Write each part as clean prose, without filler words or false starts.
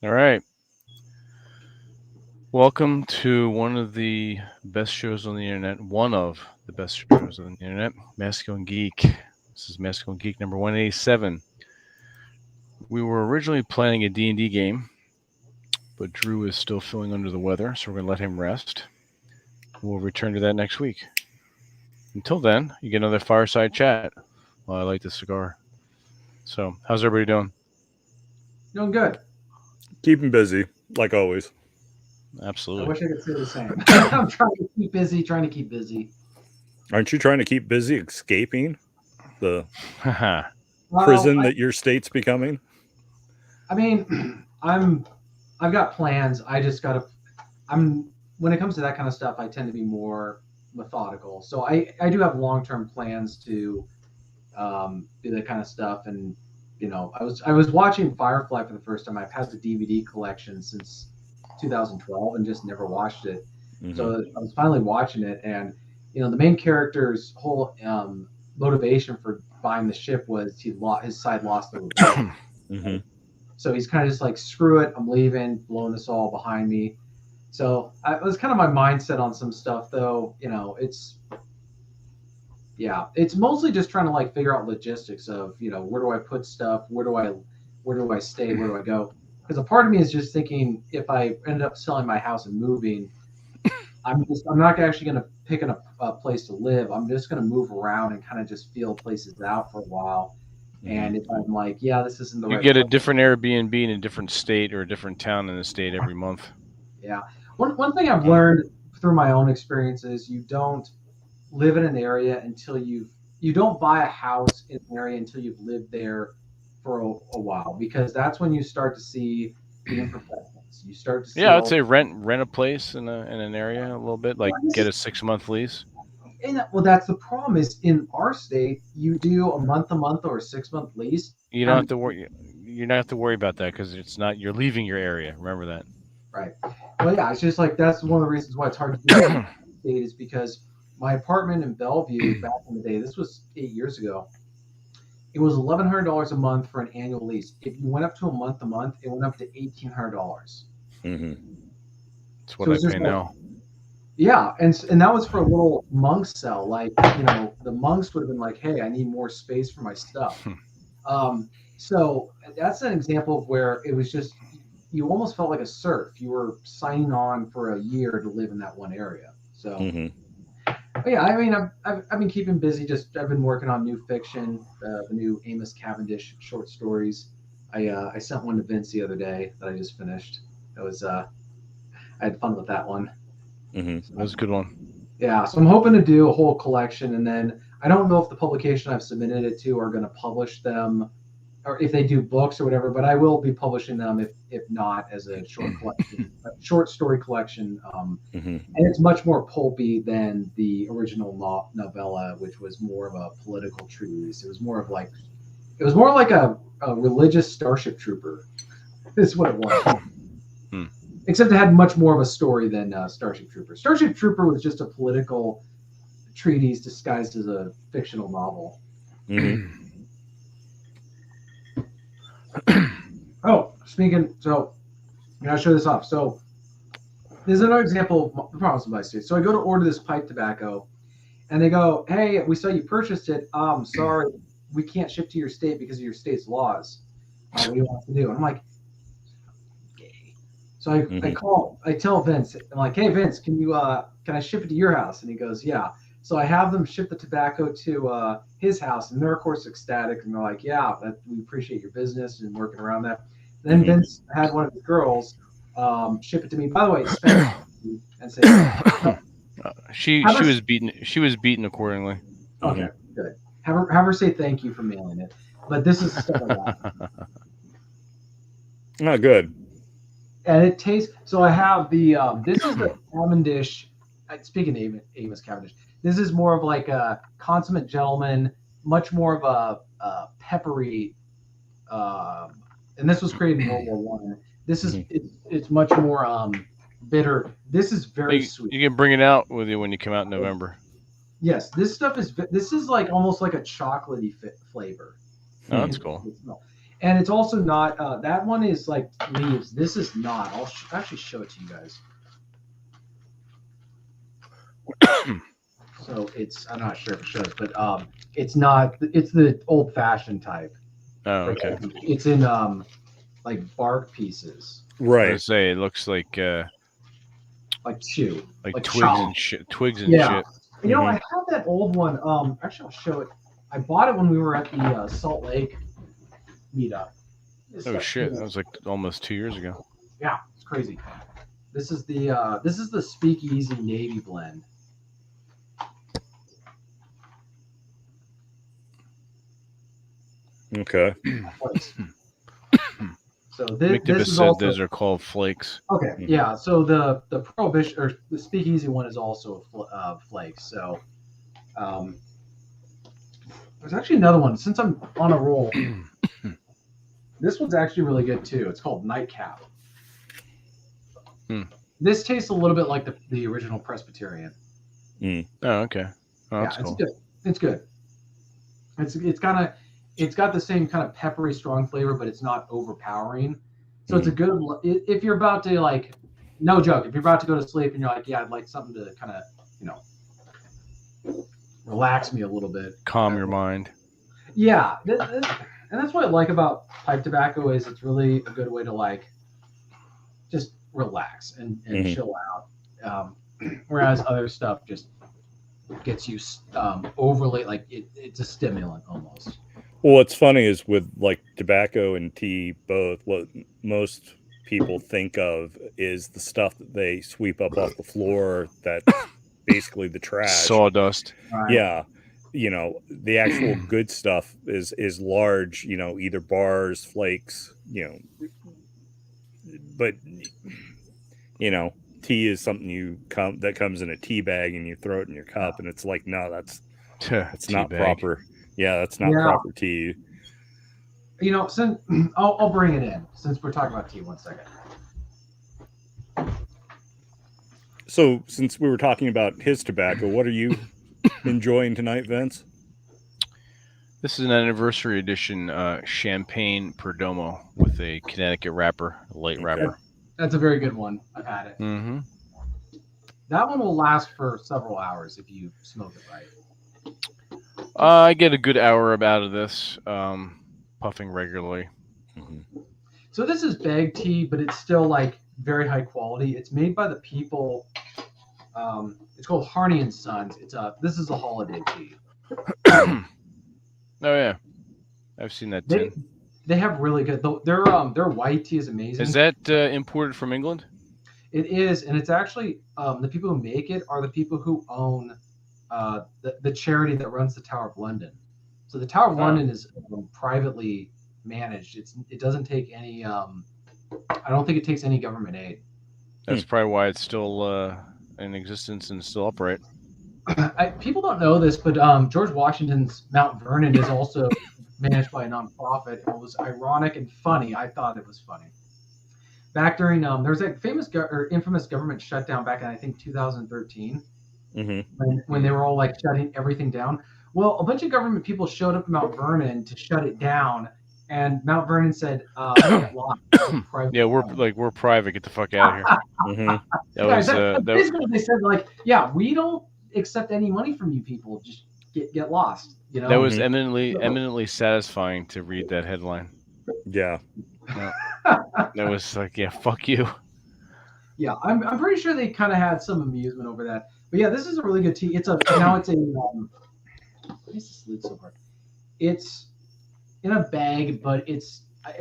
All right. Welcome to one of the best shows on the internet. One of the best shows on the internet, Masculine Geek. This is Masculine Geek number 187. We were originally planning a D&D game, but Drew is still feeling under the weather, so we're going to let him rest. We'll return to that next week. Until then, you get another fireside chat while I light the cigar. So, how's everybody doing? Doing good. Keeping busy, like always. Absolutely. I wish I could say the same. I'm trying to keep busy. Aren't you trying to keep busy escaping the Haha. prison that your state's becoming? I mean, I've got plans. I just gotta. When it comes to that kind of stuff, I tend to be more methodical. So I do have long-term plans to do that kind of stuff. And I was watching Firefly for the first time. I've had the DVD collection since 2012 and just never watched it. Mhm. So I was finally watching it, and the main character's whole motivation for buying the ship was his side lost the rebellion. Mhm. So he's kind of just like, screw it, I'm leaving, blowing this all behind me. So it was kind of my mindset on some stuff, though. It's mostly just trying to like figure out logistics of where do I put stuff, where do I stay, where do I go? Because a part of me is just thinking, if I end up selling my house and moving, I'm not actually going to pick a place to live. I'm just going to move around and kind of just feel places out for a while. And if I'm like, yeah, this isn't the You right get a place. different Airbnb in a different state or a different town in the state every month. Yeah. One thing I've learned through my own experiences, you don't live in an area until you don't buy a house in an area until you've lived there for a while, because that's when you start to see the imperfections. You start to see Yeah, I'd say rent a place in an area a little bit, like Well, get a 6-month lease. well, that's the problem, is in our state, you do a month or a 6-month lease. You don't have to worry. You don't have to worry about that because it's not. You're leaving your area. Remember that. Right. Well, yeah, it's just like that's one of the reasons why it's hard to do that state, is because my apartment in Bellevue back in the day, this was 8 years ago, it was $1,100 a month for an annual lease. If you went up to a month, it went up to $1,800. Mhm. That's what I pay now. Yeah, and that was for a little monk cell. Like, the monks would have been like, "Hey, I need more space for my stuff." So that's an example of where it was just, you almost felt like a serf. You were signing on for a year to live in that one area. So, Mhm. but yeah, I mean, I've been keeping busy. I've been working on new fiction, the new Amos Cavendish short stories. I sent one to Vince the other day that I just finished. It was I had fun with that one. Mhm. That was a good one. Yeah, so I'm hoping to do a whole collection, and then I don't know if the publication I've submitted it to are going to publish them, or if they do books or whatever. But I will be publishing them if not, as a short collection, a short story collection. Mhm. And it's much more pulpy than the original novella, which was more of a political treatise. It was more like a religious Starship Trooper. Is what it was. Except it had much more of a story than Starship Trooper. Starship Trooper was just a political treatise disguised as a fictional novel. Mhm. So I'm gonna show this off. So there's another example of the problems with my state. So I go to order this pipe tobacco, and they go, "Hey, we saw you purchased it. Sorry, we can't ship to your state because of your state's laws. What do you want to do?" And I'm like, so I tell Vince, I'm like, "Hey Vince, can I ship it to your house?" And he goes, "Yeah." So I have them ship the tobacco to his house, and they're of course ecstatic, and they're like, "Yeah, we appreciate your business and working around that." Then Vince had one of his girls ship it to me. By the way, Spanish, and say, she was beaten. She was beaten accordingly. Okay, good. Have her say thank you for mailing it. But this is stuff like that. Oh, good. And it tastes. So I have the. This is the Cavendish. Speaking of Amos Cavendish, this is more of like a consummate gentleman, much more of a peppery. And this was created in World War One. This is it's much more bitter. This is very sweet. You can bring it out with you when you come out in November. Yes, this is like almost like a chocolatey flavor. Oh, that's cool. And it's also not, that one is like leaves. This is not. I'll actually show it to you guys. So I'm not sure if it shows, but it's not, it's the old fashioned type. Oh, okay. It's in like bark pieces. I was gonna Right. say it looks like chew. like twigs chalk. and shit. Twigs and Yeah. shit. You know, I have that old one. Actually, I'll show it. I bought it when we were at the Salt Lake meetup. Oh shit! That was like almost 2 years ago. Yeah, it's crazy. This is the Speakeasy Navy blend. Okay. So this is said also, those are called flakes. okay. Yeah. So the Prohibition or the Speakeasy one is also a flake. So there's actually another one. Since I'm on a roll, this one's actually really good too. It's called Nightcap. This tastes a little bit like the original Presbyterian. Oh, okay. Oh, Yeah, that's cool. it's good. It's got the same kind of peppery, strong flavor, but it's not overpowering. So it's a good, if you're about to, like, no joke, if you're about to go to sleep and you're like, yeah, I'd like something to kind of, relax me a little bit. Calm your mind. Yeah. And that's what I like about pipe tobacco is it's really a good way to, like, just relax and chill out. Whereas other stuff just gets you overly, like, it's a stimulant almost. Well, what's funny is with like tobacco and tea, both, what most people think of is the stuff that they sweep up off the floor that's basically the trash. Sawdust. Right. Yeah. The actual good stuff is large, either bars, flakes, but, tea is something that comes in a tea bag and you throw it in your cup and it's like, no, that's not proper. Yeah, that's not proper tea. Since I'll bring it in since we're talking about tea. 1 second. So, since we were talking about his tobacco, what are you enjoying tonight, Vince? This is an anniversary edition Champagne Perdomo with a Connecticut wrapper, a light wrapper. That's a very good one. I've had it. Mm-hmm. That one will last for several hours if you smoke it right. I get a good hour out of this, puffing regularly. So this is bag tea, but it's still like very high quality. It's made by the people. It's called Harney and Sons. This is a holiday tea. Oh yeah, I've seen that tin. They have really good. Their white tea is amazing. Is that imported from England? It is, and it's actually the people who make it are the people who own the charity that runs the Tower of London. So the Tower of London is privately managed. It doesn't take any. I don't think it takes any government aid. That's probably why it's still in existence and still upright. People don't know this, but George Washington's Mount Vernon is also managed by a nonprofit. It was ironic and funny. I thought it was funny. Back during there was a famous or infamous government shutdown back in I think 2013, when they were all like shutting everything down. Well, a bunch of government people showed up at Mount Vernon to shut it down, and Mount Vernon said, "Yeah, we're private. Get the fuck out of here." Basically they said like, "Yeah, we don't accept any money from you people. Just get lost." That was eminently satisfying to read that headline. Yeah. That was like, yeah, fuck you. Yeah, I'm pretty sure they kind of had some amusement over that. But yeah, this is a really good tea. It's a what is this lid so hard? It's in a bag, but I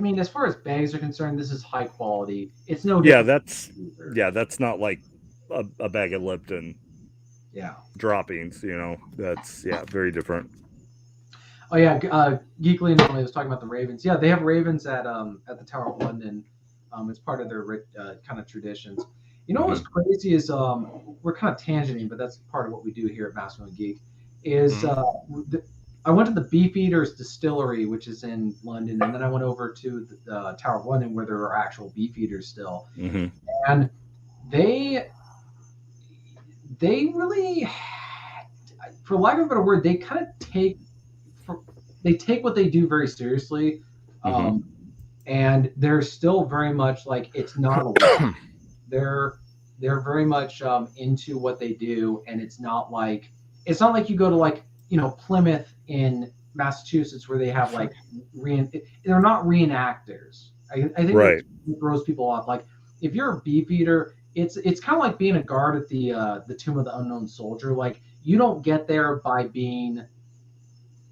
mean, as far as bags are concerned, this is high quality. It's no that's not like a bag of Lipton. Yeah. Droppings, that's very different. Oh yeah, Geekly Anomaly was talking about the ravens. Yeah, they have ravens at the Tower of London. It's part of their kind of traditions. You know what's crazy is we're kind of tangenting, but that's part of what we do here at Masculine Geek. Is I went to the Beefeaters Distillery, which is in London, and then I went over to the Tower of London, where there are actual Beefeaters still, and they really, for lack of a better word, they kind of take what they do very seriously. and they're still very much like it's not a lot. They're very much into what they do, and it's not like you go to like Plymouth in Massachusetts where they have like they're not reenactors. I think Right. that throws people off. Like if you're a beefeater, it's kind of like being a guard at the Tomb of the Unknown Soldier. Like you don't get there by being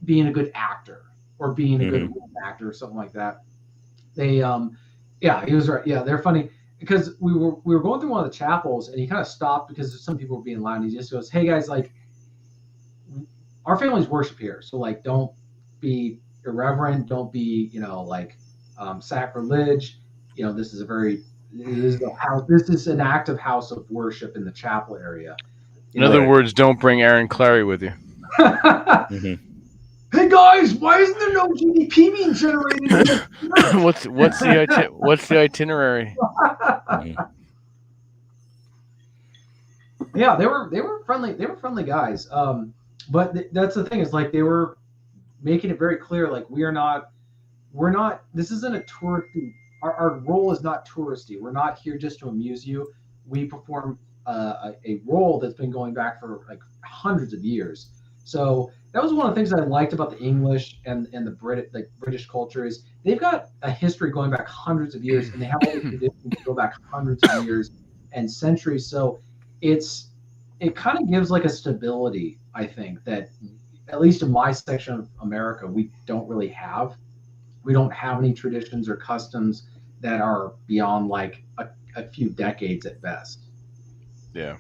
a good actor or being a good actor or something like that. They yeah, he was right. Yeah, they're funny because we were going through one of the chapels and he kind of stopped because some people were being loud and he just goes, "Hey guys, like our families worship here, so like don't be irreverent, don't be like sacrilege. This is this is an active house of worship in the chapel area." In other words, don't bring Aaron Clary with you. Hey guys, why isn't there no GDP being generated? what's the itinerary? Yeah, they were friendly. They were friendly guys. But that's the thing is like they were making it very clear like we're not. This isn't a touristy. Our role is not touristy. We're not here just to amuse you. We perform a role that's been going back for like hundreds of years. So that was one of the things that I liked about the English and the British culture is they've got a history going back hundreds of years, and they have all the traditions that go back hundreds of years and centuries. So it kind of gives like a stability, I think, that at least in my section of America we don't really have. We don't have any traditions or customs that are beyond like a few decades at best. Yeah.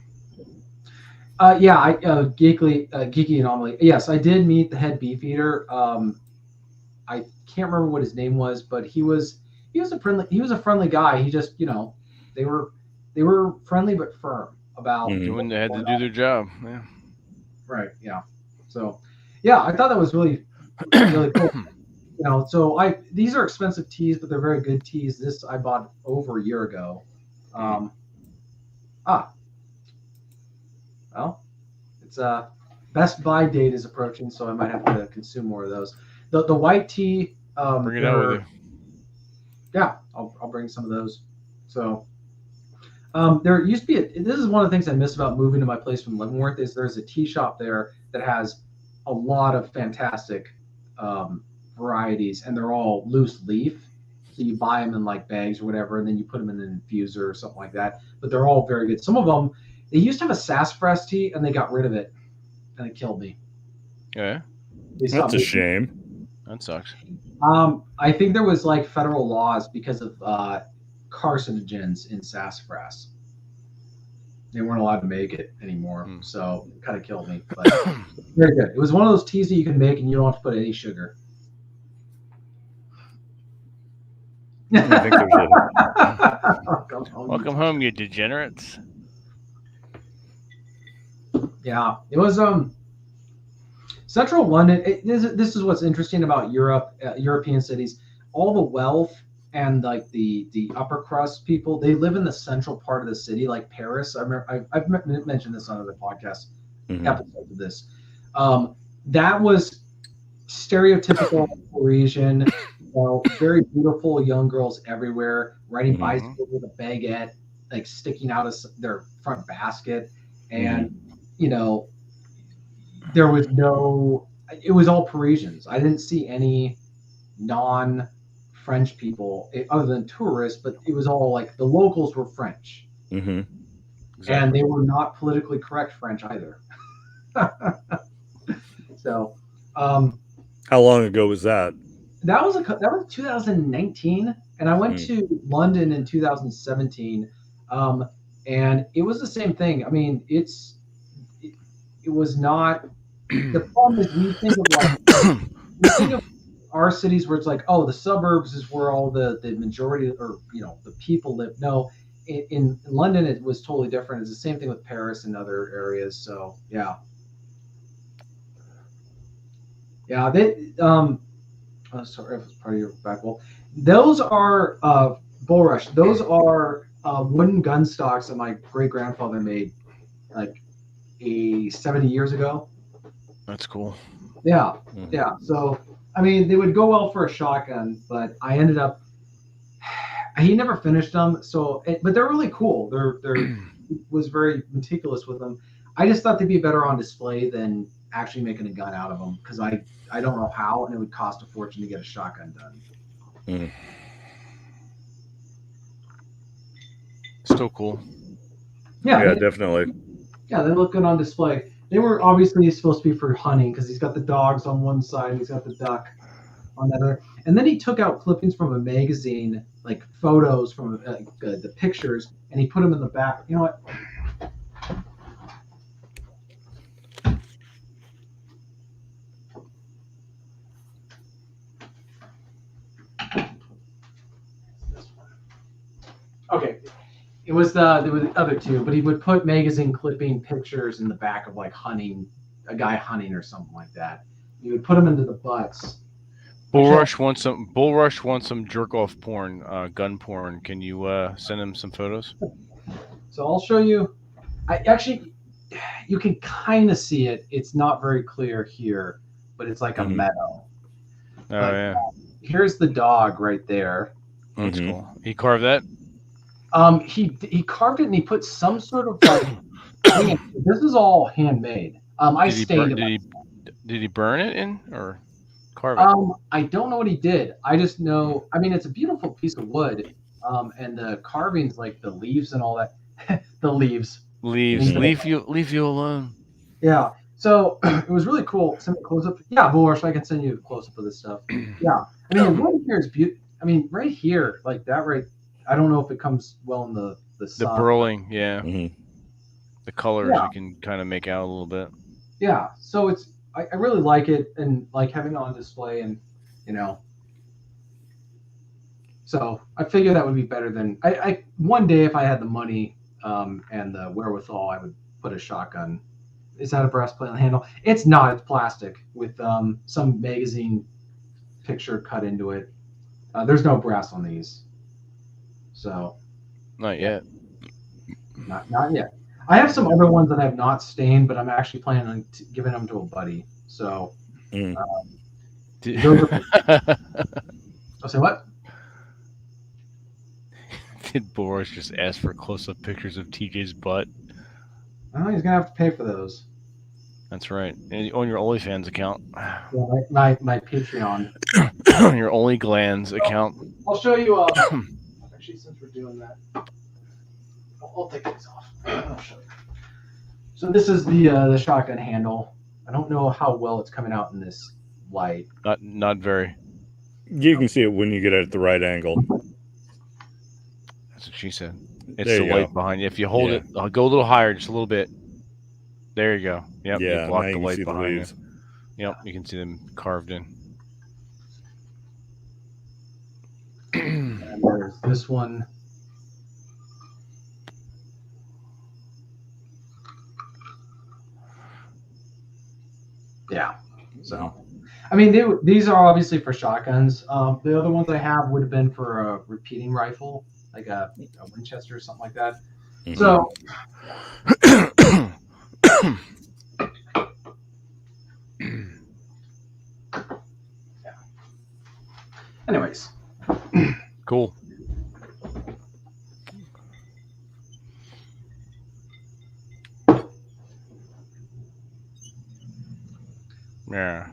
Geeky anomaly. Yes, I did meet the head beefeater. I can't remember what his name was, but he was a friendly guy. He just they were friendly but firm about doing. They had to do their job. Yeah. Right. Yeah. So yeah, I thought that was really really cool. So these are expensive teas, but they're very good teas. This I bought over a year ago. Well, it's Best Buy date is approaching, so I might have to consume more of those. The white tea. Bring it out with you. Yeah, I'll bring some of those. So there used to be this is one of the things I miss about moving to my place from Leavenworth is there's a tea shop there that has a lot of fantastic varieties, and they're all loose leaf. So you buy them in like bags or whatever, and then you put them in an infuser or something like that. But they're all very good. Some of them, they used to have a sassafras tea, and they got rid of it, and it killed me. Yeah, that's a shame. That sucks. I think there was like federal laws because of carcinogens in sassafras. They weren't allowed to make it anymore, so it kind of killed me. But very good. It was one of those teas that you can make, and you don't have to put any sugar. I think there's Welcome home, you degenerates. Yeah, it was central London. This is what's interesting about Europe, European cities. All the wealth and like the upper crust people, they live in the central part of the city, like Paris. I remember I've mentioned this on other podcast episodes of this. That was stereotypical Parisian. Very beautiful young girls everywhere riding bicycles with a baguette, like sticking out of their front basket, and there was it was all Parisians. I didn't see any non-French people other than tourists, but it was all like the locals were French, exactly. And they were not politically correct French either. So, how long ago was that? That was 2019, and I went to London in 2017, and it was the same thing. I mean, it was not. The problem is we think of our cities where it's like, oh, the suburbs is where all the majority or the people live. No, in London it was totally different. It's the same thing with Paris and other areas. So yeah. Oh, sorry, if it's part of your back wall. Those are bulrush. Those are wooden gun stocks that my great grandfather made like 70 years ago. That's cool. Yeah, yeah. So I mean, they would go well for a shotgun, but I ended up he never finished them. So, but they're really cool. They're was very meticulous with them. I just thought they'd be better on display than actually making a gun out of them because I don't know how, and it would cost a fortune to get a shotgun done. Mm. Still cool. Yeah, definitely. Yeah, they look good on display. They were obviously supposed to be for hunting because he's got the dogs on one side, and he's got the duck on the other. And then he took out clippings from a magazine, like photos from the pictures, and he put them in the back. You know what? Okay. It was there were the other two, but he would put magazine clipping pictures in the back of like hunting, a guy hunting or something like that. He would put them into the butts. Bullrush wants some jerk off porn, gun porn. Can you send him some photos? So I'll show you. You can kind of see it. It's not very clear here, but it's like a meadow. Oh But, yeah, here's the dog right there. that's cool. He carved that. He carved it and he put some sort of like. This is all handmade. Did he burn it in or carve it? I don't know what he did. I just know. I mean, it's a beautiful piece of wood. And the carvings, like the leaves and all that. The leaves. Leave you alone. Yeah. So it was really cool. Send me a close up. Yeah, Boris, I can send you a close up of this stuff. Yeah. I mean, right here is beautiful. I mean, right here, like that, right. I don't know if it comes well in the sun. The burling, yeah. Mm-hmm. The colors you can kind of make out a little bit. Yeah. So I really like it and like having it on display and So I figured that would be better than I one day if I had the money and the wherewithal, I would put a shotgun. Is that a brass plate on the handle? It's not. It's plastic with some magazine picture cut into it. There's no brass on these. So, not yet. Not yet. I have some other ones that I have not stained, but I'm actually planning on giving them to a buddy. So, I'll say what? Did Boris just ask for close-up pictures of TJ's butt? Oh, he's gonna have to pay for those. That's right. And on your OnlyFans account. Yeah, my Patreon. Your OnlyGlands account. I'll show you. Actually, since we're doing that, I'll take these off. I'll show you. So this is the shotgun handle. I don't know how well it's coming out in this light. Not very. You can see it when you get it at the right angle. That's what she said. It's There the you light go. behind you. If you hold it, I'll go a little higher, just a little bit. There you go. Yep. Yeah, You block now the you can light see the behind leaves. you. Yep. You can see them carved in. And there's this one. Yeah. So, I mean, these are obviously for shotguns. The other ones I have would have been for a repeating rifle, like a Winchester or something like that. Mhm. So, yeah. Anyways, Cool. Yeah.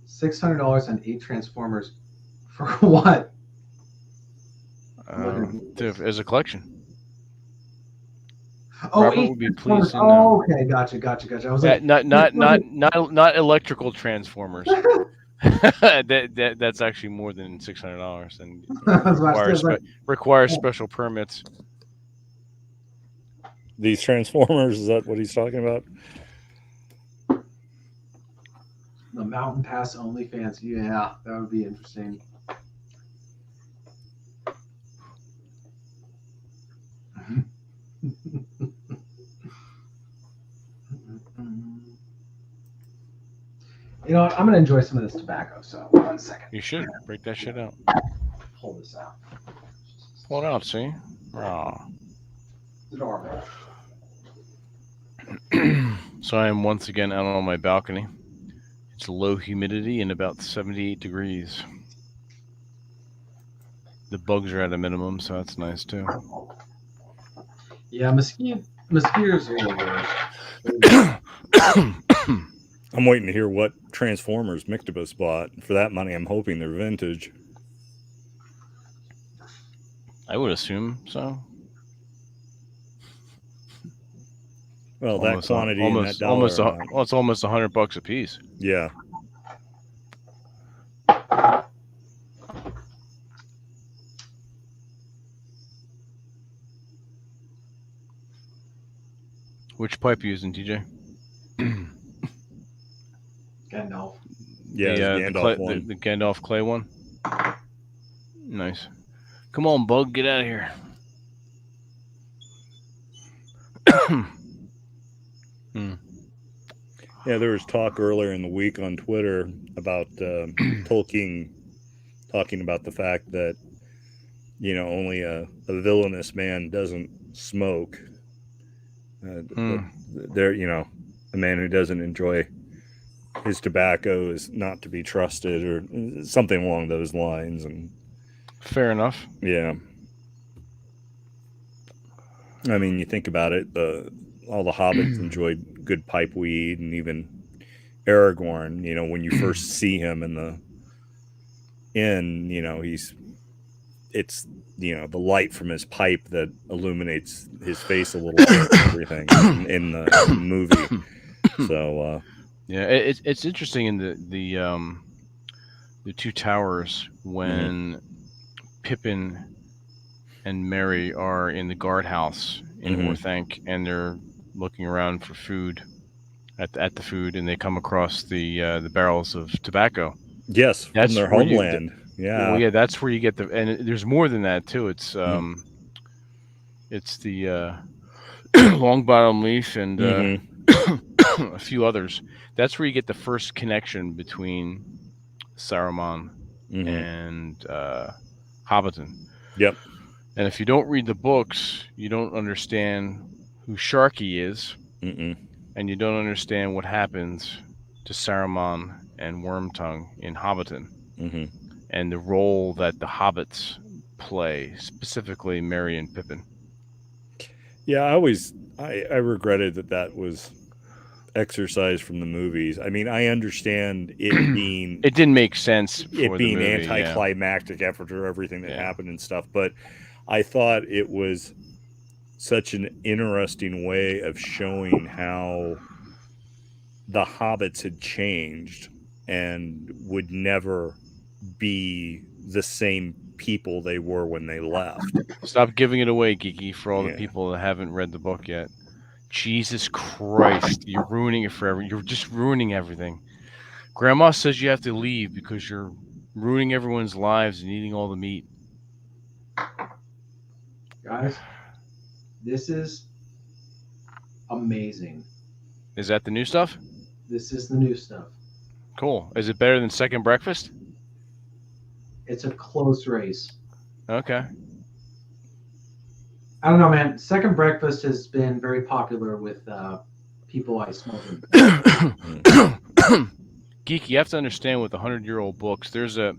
$600 on 8 Transformers for what? As a collection. Oh, Robert 8 would be Transformers. pleased to Oh, okay, gotcha. I was like, Not electrical transformers. That's actually more than $600 and requires special permits. These Transformers, is that what he's talking about? the Mountain Pass OnlyFans. Yeah, that would be interesting. You know what? I'm going to enjoy some of this tobacco, so 1 second. You should break that shit out. Pull this out. Pull it out, see? Raw. It's adorable. So I am once again out on my balcony. It's low humidity and about 78 degrees. The bugs are at a minimum, so that's nice too. Yeah, mosquitoes are the worst. I'm waiting to hear what Transformers Mictobus bought. For that money, I'm hoping they're vintage. I would assume so. Well, that quantity and that dollar amount. Well, it's almost $100 a piece. Yeah. Which pipe are you using, TJ? Gandalf. Yeah, the Gandalf clay one. Nice. Come on, bug, get out of here. Yeah, there was talk earlier in the week on Twitter about Tolkien talking about the fact that, you know, only a villainous man doesn't smoke. There, you know, a man who doesn't enjoy his tobacco is not to be trusted, or something along those lines. And fair enough. Yeah. I mean, you think about it, all the hobbits enjoyed good pipe weed, and even Aragorn, you know, when you first see him in the inn, you know, it's, you know, the light from his pipe that illuminates his face a little bit and everything in the movie. So, yeah, it's interesting in the Two Towers when Pippin and Merry are in the guardhouse in Orthanc, and they're looking around for food at the food, and they come across the barrels of tobacco. Yes, from their homeland. Yeah, well, yeah, that's where you get and there's more than that too. It's it's the long bottom leaf and a few others. That's where you get the first connection between Saruman and Hobbiton. Yep. And if you don't read the books, you don't understand who Sharky is, and you don't understand what happens to Saruman and Wormtongue in Hobbiton, and the role that the hobbits play, specifically Merry and Pippin. Yeah, I regretted that was exercised from the movies. I mean, I understand it being it didn't make sense for it being the movie, anticlimactic after everything that happened and stuff, but I thought it was such an interesting way of showing how the hobbits had changed and would never be the same people they were when they left. Stop giving it away, Geeky, for all the people that haven't read the book yet. Jesus Christ, you're ruining it for You're just ruining everything. Grandma says you have to leave because you're ruining everyone's lives and eating all the meat. Guys, this is amazing. Is that the new stuff? This is the new stuff. Cool. Is it better than Second Breakfast? It's a close race. Okay. I don't know, man. Second Breakfast has been very popular with people I smoke with. Geek, you have to understand with 100-year-old books, there's a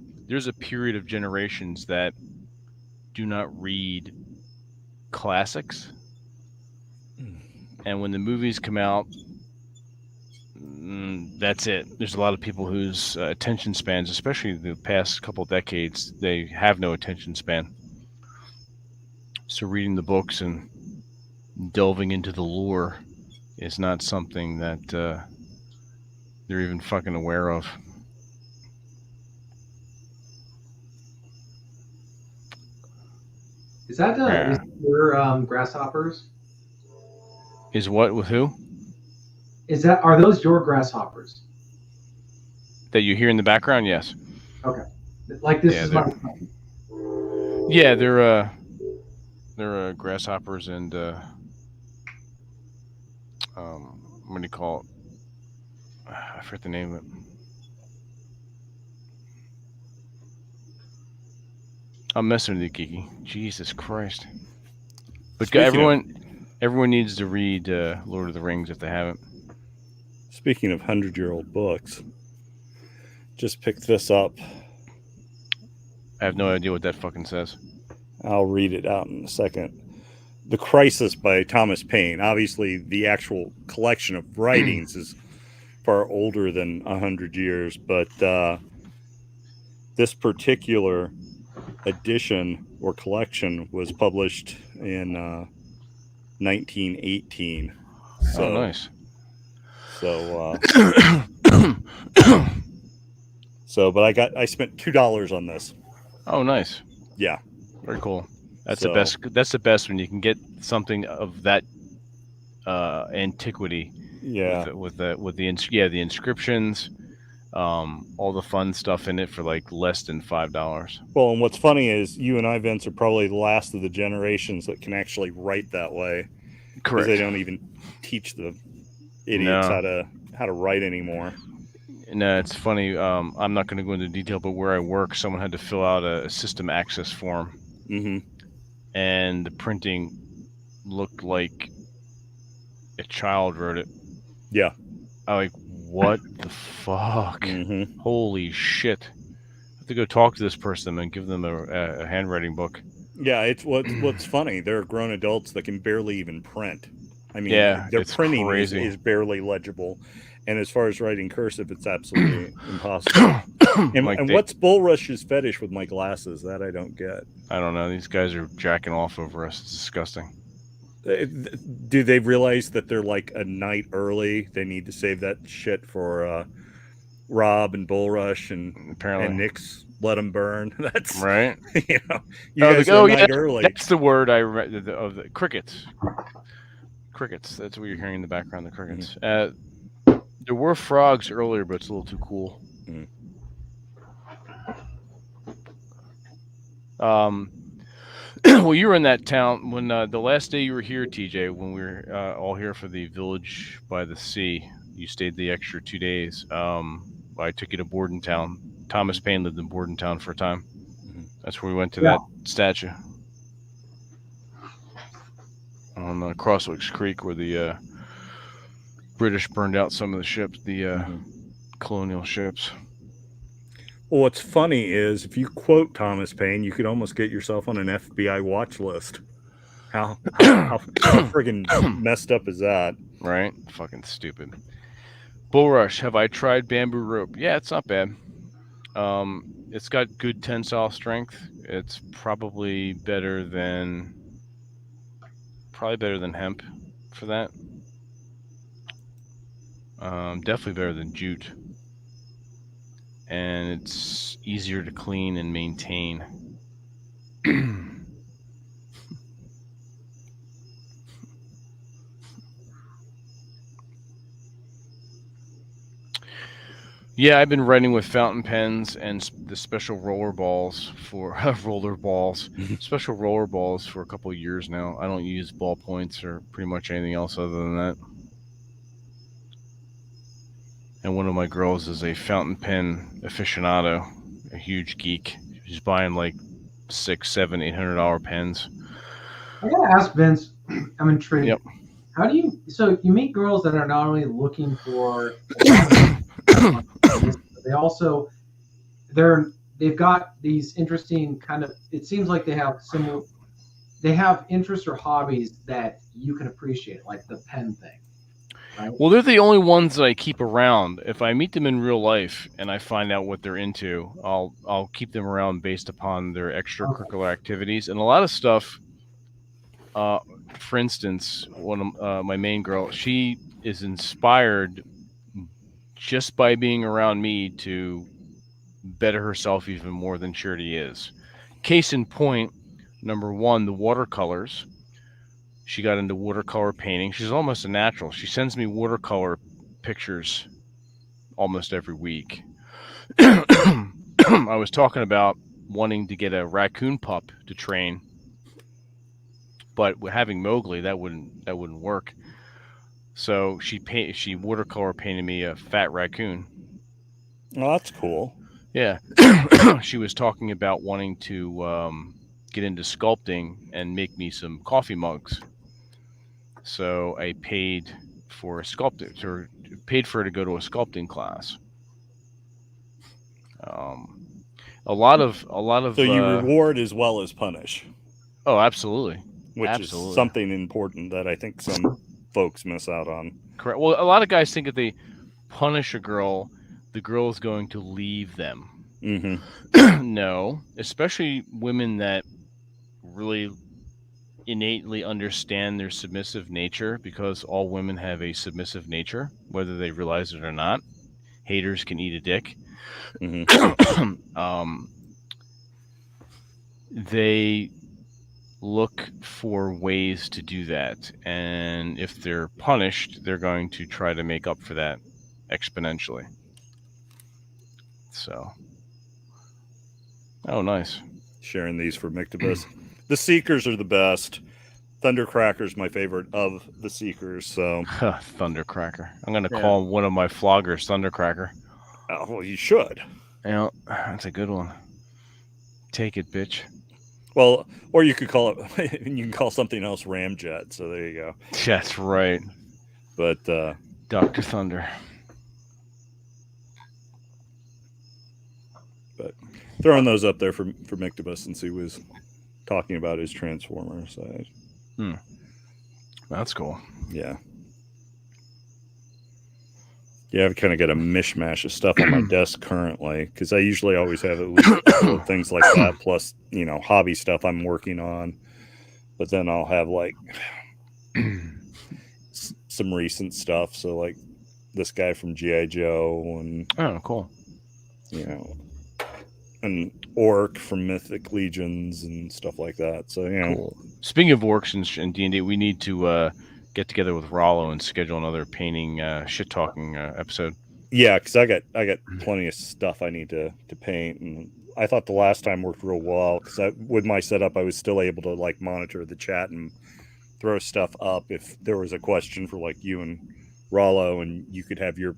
period of generations that do not read classics, and when the movies come out, that's it. There's a lot of people whose attention spans, especially the past couple decades, they have no attention span. So reading the books and delving into the lore is not something that they're even fucking aware of. Is that is your grasshoppers? Is what with who? Are those your grasshoppers? That you hear in the background? Yes. Okay. Like this is my. Yeah, they're grasshoppers and what do you call it? I forget the name of it. I'm messing with you, Kiki. Jesus Christ! But everyone needs to read Lord of the Rings if they haven't. Speaking of 100-year-old books, just picked this up I have no idea what that fucking says. I'll read it out in a second. The Crisis by Thomas Paine. Obviously, the actual collection of writings is far older than 100 years, but this particular edition or collection was published in 1918. So, Oh, nice. But I spent $2 on this. Oh, nice. Yeah. Very cool. That's the best. That's the best when you can get something of that antiquity. Yeah. With the inscriptions, all the fun stuff in it for like less than $5. Well, and what's funny is you and I, Vince, are probably the last of the generations that can actually write that way. Correct. Because they don't even teach the idiots how to write anymore. No, it's funny. I'm not going to go into detail, but where I work, someone had to fill out a system access form, and the printing looked like a child wrote it. Yeah. I'm like, what the fuck? Holy shit! I have to go talk to this person and give them a handwriting book. Yeah, it's what's funny. There are grown adults that can barely even print. I mean, their it's printing is barely legible. And as far as writing cursive, it's absolutely impossible. And what's Bulrush's fetish with my glasses? That I don't get. I don't know. These guys are jacking off over us. It's disgusting. Do they realize that they're like a night early? They need to save that shit for Rob and Bulrush and Nick's Let 'Em Burn. That's right. You guys are a night early. That's the word I read of the crickets. Crickets. That's what you're hearing in the background. The crickets. There were frogs earlier, but it's a little too cool. Well, you were in that town when the last day you were here, TJ, when we were all here for the Village by the Sea. You stayed the extra 2 days. I took you to Bordentown. Thomas Paine lived in Bordentown for a time. That's where we went to that statue on Crosswicks Creek, where the British burned out some of the ships, the colonial ships. Well, what's funny is if you quote Thomas Paine, you could almost get yourself on an FBI watch list. How friggin' messed up is that? Right? Fucking stupid. Bulrush, have I tried bamboo rope? Yeah, it's not bad. It's got good tensile strength. It's probably better than hemp for that. Definitely better than jute. And it's easier to clean and maintain. Yeah, I've been writing with fountain pens and the special roller balls for special roller balls for a couple of years now. I don't use ballpoints or pretty much anything else other than that. And one of my girls is a fountain pen aficionado, a huge geek. She's buying like $600, $700, $800 pens. I gotta ask Vince. I'm intrigued. Yep. How do you? So you meet girls that are not only looking for, they also they've got these interesting kind of. It seems like they have similar. They have interests or hobbies that you can appreciate, like the pen thing. Right? Well, they're the only ones that I keep around. If I meet them in real life and I find out what they're into, I'll keep them around based upon their extracurricular activities. And a lot of stuff, for instance, one of my main girl, she is inspired just by being around me to better herself even more than she already is. Case in point, number one, the watercolors. She got into watercolor painting. She's almost a natural. She sends me watercolor pictures almost every week. I was talking about wanting to get a raccoon pup to train, but having Mowgli, that wouldn't work. So she watercolor painted me a fat raccoon. Oh, that's cool. Yeah. She was talking about wanting to get into sculpting and make me some coffee mugs. So I paid for her to go to a sculpting class. A lot of So you reward as well as punish, oh, absolutely. which is something important that I think some folks miss out on. Correct. Well, a lot of guys think if they punish a girl, the girl is going to leave them. Mm-hmm. No, especially women that really innately understand their submissive nature, because all women have a submissive nature, whether they realize it or not. Haters can eat a dick. Mm-hmm. They look for ways to do that, and if they're punished, they're going to try to make up for that exponentially. So, oh, nice. Sharing these for Mictobus. The Seekers are the best. Thundercracker's my favorite of the Seekers. So Thundercracker. I'm going to call one of my floggers Thundercracker. Oh, well, you should. Yeah, that's a good one. Take it, bitch. Well, or you could call it. You can call something else Ramjet. So there you go. That's right. But Dr. Thunder. But throwing those up there for Mictobus since he was talking about his Transformer side. That's cool. Yeah. Yeah, I've kind of got a mishmash of stuff on my desk currently because I usually always have at least a couple of things like that, plus, hobby stuff I'm working on. But then I'll have like some recent stuff. So, like this guy from G.I. Joe and. Oh, cool. An orc from Mythic Legions and stuff like that. So, Cool. Speaking of orcs and D&D, we need to get together with Rollo and schedule another painting, shit-talking episode. Yeah, because I got plenty of stuff I need to paint. And I thought the last time worked real well because with my setup, I was still able to, like, monitor the chat and throw stuff up if there was a question for, like, you and Rollo, and you could have your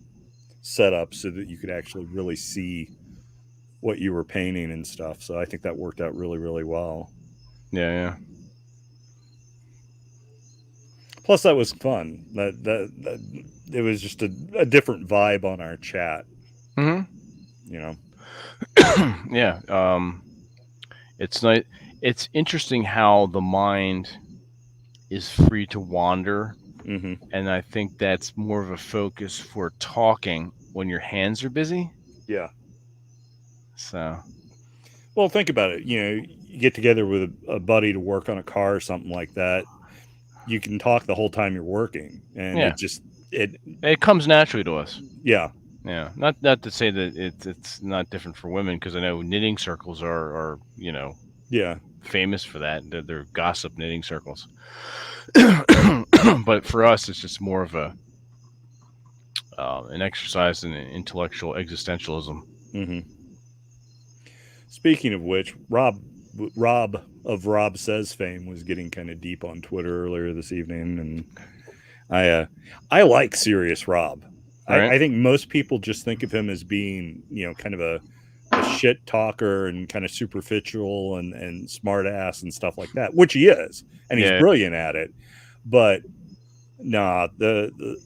setup so that you could actually really see what you were painting and stuff. So I think that worked out really, really well. Yeah. Plus that was fun. That it was just a different vibe on our chat. Mm-hmm. Yeah. It's nice. It's interesting how the mind is free to wander. Mm-hmm. And I think that's more of a focus for talking when your hands are busy. Yeah. So, well, think about it. You get together with a buddy to work on a car or something like that. You can talk the whole time you're working, and it comes naturally to us. Yeah. Not to say that it's not different for women, because I know knitting circles are famous for that. They're gossip knitting circles. But for us, it's just more of an exercise in intellectual existentialism. Mm-hmm. Speaking of which, Rob of Rob Says fame was getting kind of deep on Twitter earlier this evening, and I like serious Rob. Right. I think most people just think of him as being, kind of a shit talker and kind of superficial and smart ass and stuff like that, which he is, and he's brilliant at it. But nah, the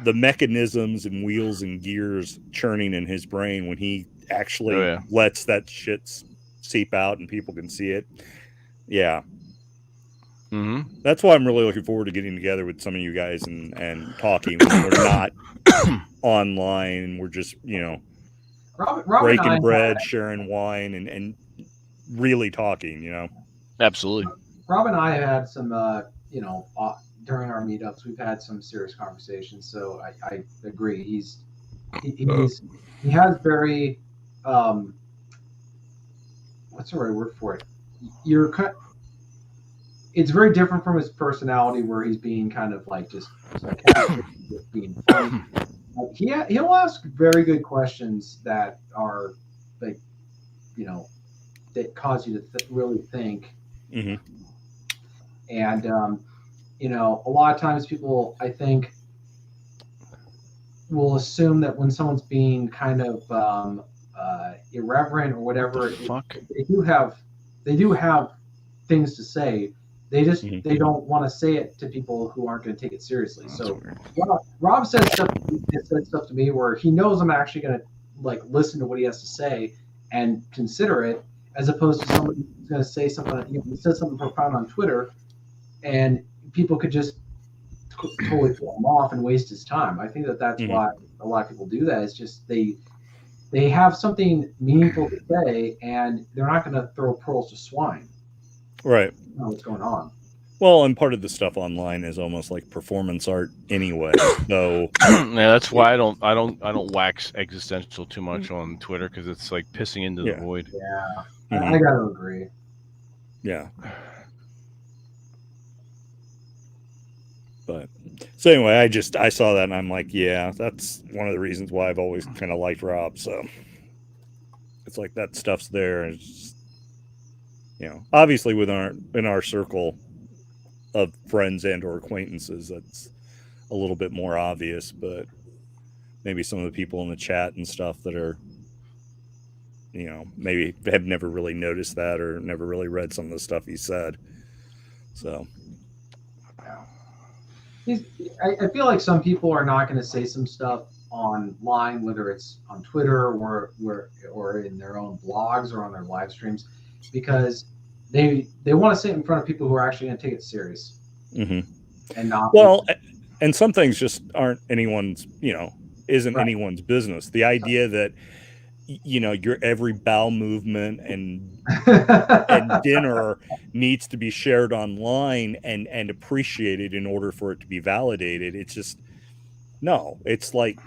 mechanisms and wheels and gears churning in his brain when he actually lets that shit seep out and people can see it. Yeah. Mm-hmm. That's why I'm really looking forward to getting together with some of you guys and talking when we're not online and we're just, Robert breaking bread, sharing wine, and really talking, Absolutely. Rob and I had some, during our meetups, we've had some serious conversations. So I agree. He has very, what's the right word for it? It's very different from his personality, where he's being kind of like just sarcastic, just being funny. He'll ask very good questions that are like, that cause you to really think. Mm-hmm. And a lot of times people, I think, will assume that when someone's being kind of irreverent or whatever, they do have things to say. They just they don't want to say it to people who aren't going to take it seriously. So Rob said stuff to me where he knows I'm actually going to like listen to what he has to say, and consider it, as opposed to somebody who's going to say something, says something profound on Twitter, and people could just totally throw him off and waste his time. I think that's why a lot of people do that. It's just they have something meaningful to say, and they're not going to throw pearls to swine. Right. You know what's going on. Well, and part of the stuff online is almost like performance art anyway. So yeah, that's why I don't wax existential too much on Twitter, because it's like pissing into the void. Yeah, I gotta agree. Yeah. But so anyway, I saw that and I'm like, yeah, that's one of the reasons why I've always kind of liked Rob. So it's like that stuff's there, and it's just, obviously in our circle of friends and or acquaintances, that's a little bit more obvious, but maybe some of the people in the chat and stuff that are, maybe have never really noticed that or never really read some of the stuff he said. So I feel like some people are not going to say some stuff online, whether it's on Twitter or in their own blogs or on their live streams, because they want to say it in front of people who are actually going to take it serious. Mm-hmm. And not and some things just aren't anyone's, isn't right. anyone's business. The idea that your every bowel movement and dinner needs to be shared online and appreciated in order for it to be validated. It's just, no, it's like,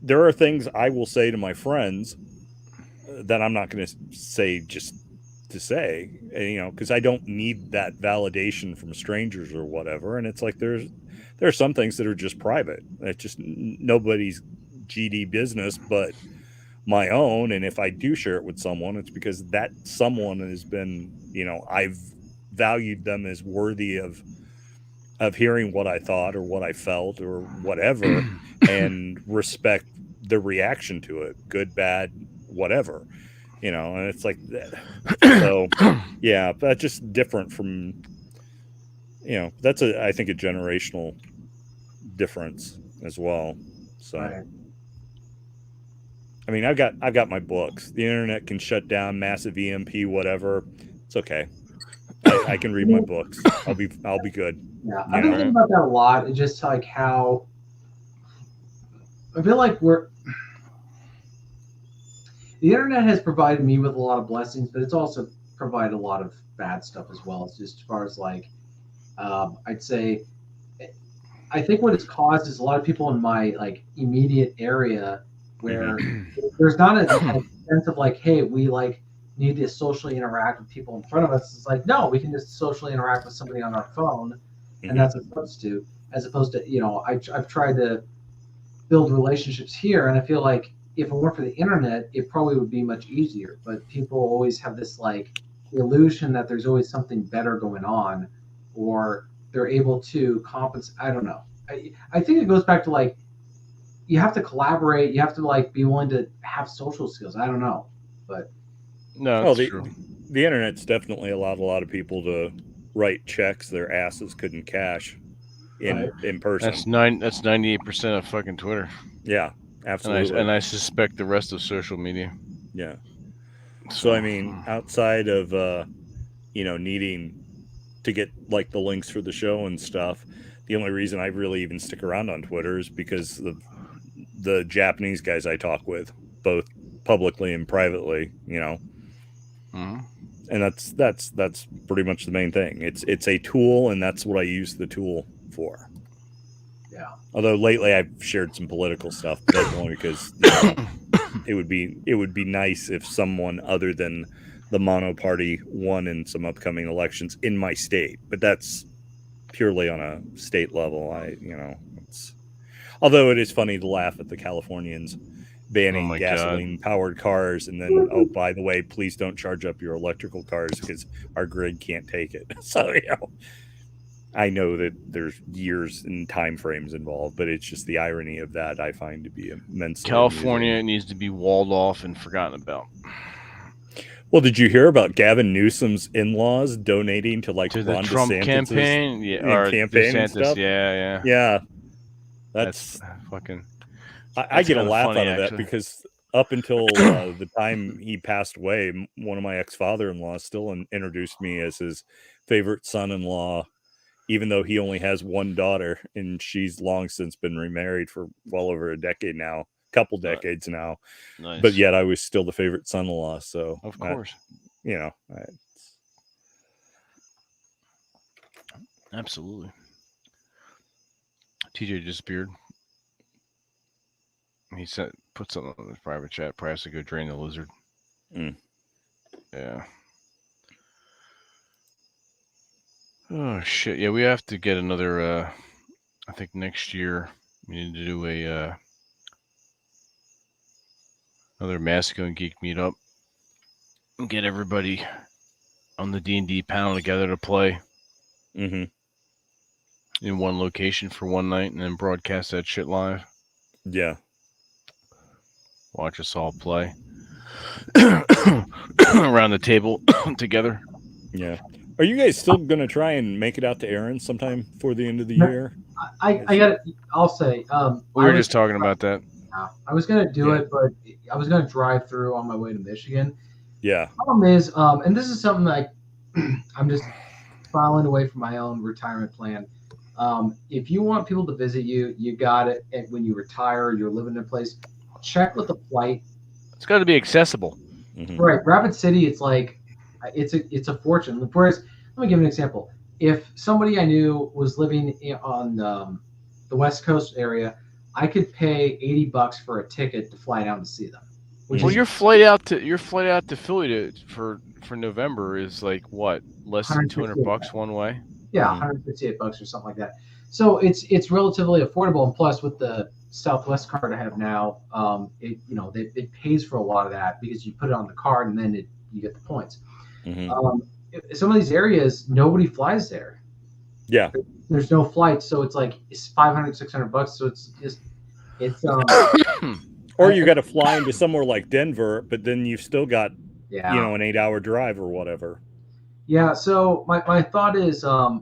there are things I will say to my friends that I'm not going to say just to say, because I don't need that validation from strangers or whatever. And it's like, there are some things that are just private. It's just nobody's GD business, but my own. And if I do share it with someone, it's because that someone has been, I've valued them as worthy of hearing what I thought or what I felt or whatever, and respect the reaction to it, good, bad, whatever, and it's like that. So yeah, that's just different from, that's I think a generational difference as well. So right. I mean, I've got my books. The internet can shut down, massive EMP, whatever. It's okay. I can read my books. I'll be good. Yeah, I've been thinking about that a lot. It's just like how I feel like the internet has provided me with a lot of blessings, but it's also provided a lot of bad stuff as well. It's just as far as like, I'd say, I think what it's caused is a lot of people in my like immediate area where there's not a sense of like, hey, we like need to socially interact with people in front of us. It's like, no, we can just socially interact with somebody on our phone, and that's a substitute. As opposed to, I've tried to build relationships here, and I feel like if it weren't for the internet, it probably would be much easier. But people always have this like illusion that there's always something better going on, or they're able to compensate. I don't know. I think it goes back to like, you have to collaborate. You have to like be willing to have social skills. I don't know, but no, that's true. The internet's definitely allowed a lot of people to write checks their asses couldn't cash in person. That's 98% of fucking Twitter. Yeah, absolutely. And I suspect the rest of social media. Yeah. So I mean, outside of needing to get like the links for the show and stuff, the only reason I really even stick around on Twitter is because of the Japanese guys I talk with, both publicly and privately, and that's pretty much the main thing. It's a tool, and that's what I use the tool for. Yeah. Although lately I've shared some political stuff, but only because it would be nice if someone other than the mono party won in some upcoming elections in my state, but that's purely on a state level. Although it is funny to laugh at the Californians banning gasoline-powered cars, and then, oh, by the way, please don't charge up your electrical cars because our grid can't take it. So, I know that there's years and time frames involved, but it's just the irony of that I find to be immensely California amusing. Needs to be walled off and forgotten about. Well, did you hear about Gavin Newsom's in-laws donating to the Ron Trump DeSantis' campaign? Or campaign DeSantis, and stuff? Yeah. Yeah. That's fucking. I get a laugh funny, out of that actually. because up until the time he passed away, one of my ex-father-in-laws still introduced me as his favorite son-in-law, even though he only has one daughter, and she's long since been remarried for well over a decade now, couple decades now. Nice. But yet I was still the favorite son-in-law. So of course, absolutely. TJ disappeared. He said, put something on the private chat. Probably has to go drain the lizard. Yeah. Oh shit! Yeah, we have to get another. I think next year we need to do a another Masculine Geek meetup and get everybody on the D&D panel together to play in one location for one night, and then broadcast that shit live. Yeah. Watch us all play around the table together. Yeah. Are you guys still going to try and make it out to Aaron sometime before the end of the year? I'll say. We were just talking about that. I was going to do it, but I was going to drive through on my way to Michigan. Yeah. The problem is, and this is something like I'm just filing away from my own retirement plan. If you want people to visit you, you got it. And when you retire, you're living in a place. Check with the flight. It's got to be accessible. Right, Rapid City. It's like it's a fortune. Whereas, let me give you an example. If somebody I knew was living on the West Coast area, I could pay $80 for a ticket to fly down to see them. Well, your flight out to Philly for November is like what, less than $200 one way? Yeah, $158 or something like that. So it's relatively affordable, and plus with the Southwest card I have now, it pays for a lot of that because you put it on the card and then you get the points. Some of these areas nobody flies there. Yeah, there's no flights, so it's like it's $500-$600. So it's or you got to fly into somewhere like Denver, but then you've still got an 8-hour drive or whatever. Yeah. So my thought is I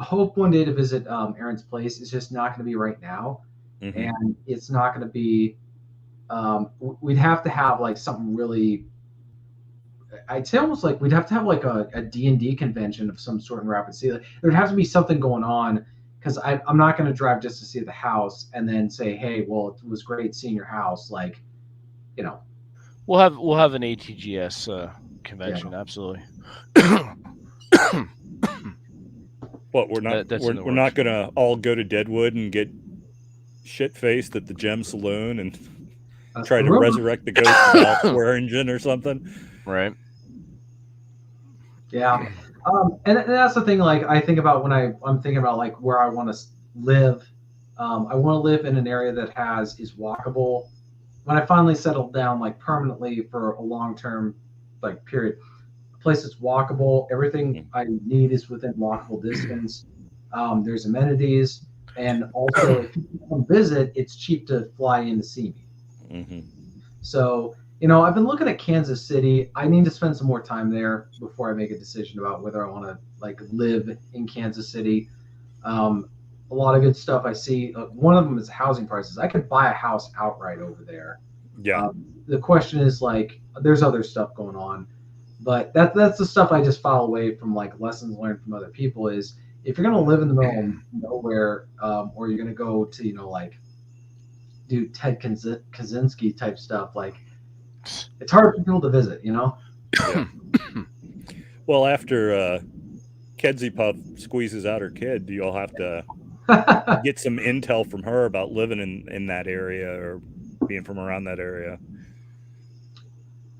hope one day to visit Aaron's place. It's just not going to be right now, and it's not going to be. We'd have to have like something really. I'd say almost like we'd have to have like a D&D convention of some sort in Rapid City. There'd have to be something going on because I'm not going to drive just to see the house and then say, hey, well, it was great seeing your house. Like, we'll have an ATGS convention. Absolutely. What we're not going to all go to Deadwood and get shit faced at the Gem Saloon and try to resurrect the ghost of Ralph Swearingen or something, right? Yeah, and that's the thing. Like I think about when I'm thinking about like where I want to live. I want to live in an area that is walkable. When I finally settle down like permanently for a long-term like period, a place that's walkable. Everything I need is within walkable distance. There's amenities, and also if you come visit, it's cheap to fly in to see me. So. I've been looking at Kansas City. I need to spend some more time there before I make a decision about whether I want to like live in Kansas City. A lot of good stuff I see. One of them is housing prices. I could buy a house outright over there. Yeah. The question is like, there's other stuff going on, but that's the stuff I just file away from like lessons learned from other people. Is if you're gonna live in the middle of nowhere, or you're gonna go to like do Ted Kaczynski type stuff, like. It's hard for people to visit, Yeah. Well, after Kedzie Puff squeezes out her kid, you'll have to get some intel from her about living in that area or being from around that area.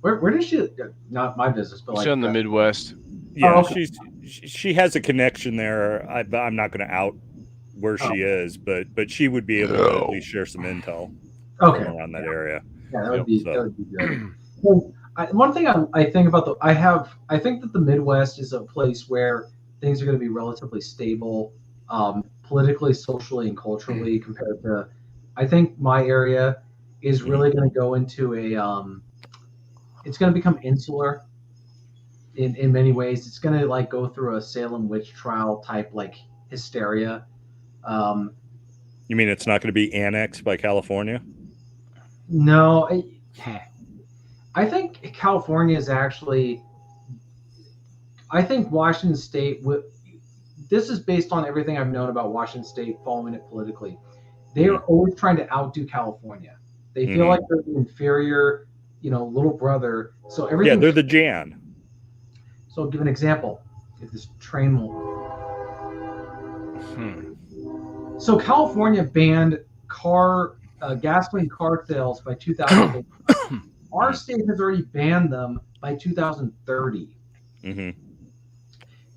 Where does she? Not my business, but she's in the Midwest. Yeah, she has a connection there. I'm not going to out where she is, but she would be able to at least share some intel from around that area. Yeah, that would be good. So, one thing I think about I think that the Midwest is a place where things are going to be relatively stable, politically, socially, and culturally compared to. I think my area is really going to go into it's going to become insular in many ways. It's going to like go through a Salem witch trial type like hysteria. You mean it's not going to be annexed by California? No, I think California is actually. I think Washington State would. This is based on everything I've known about Washington State, following it politically. They are always trying to outdo California. They feel like they're the inferior, little brother. So everything. Yeah, they're the Jan. So I'll give an example. If this train will. So California banned gasoline car sales by 2008. Our state has already banned them by 2030.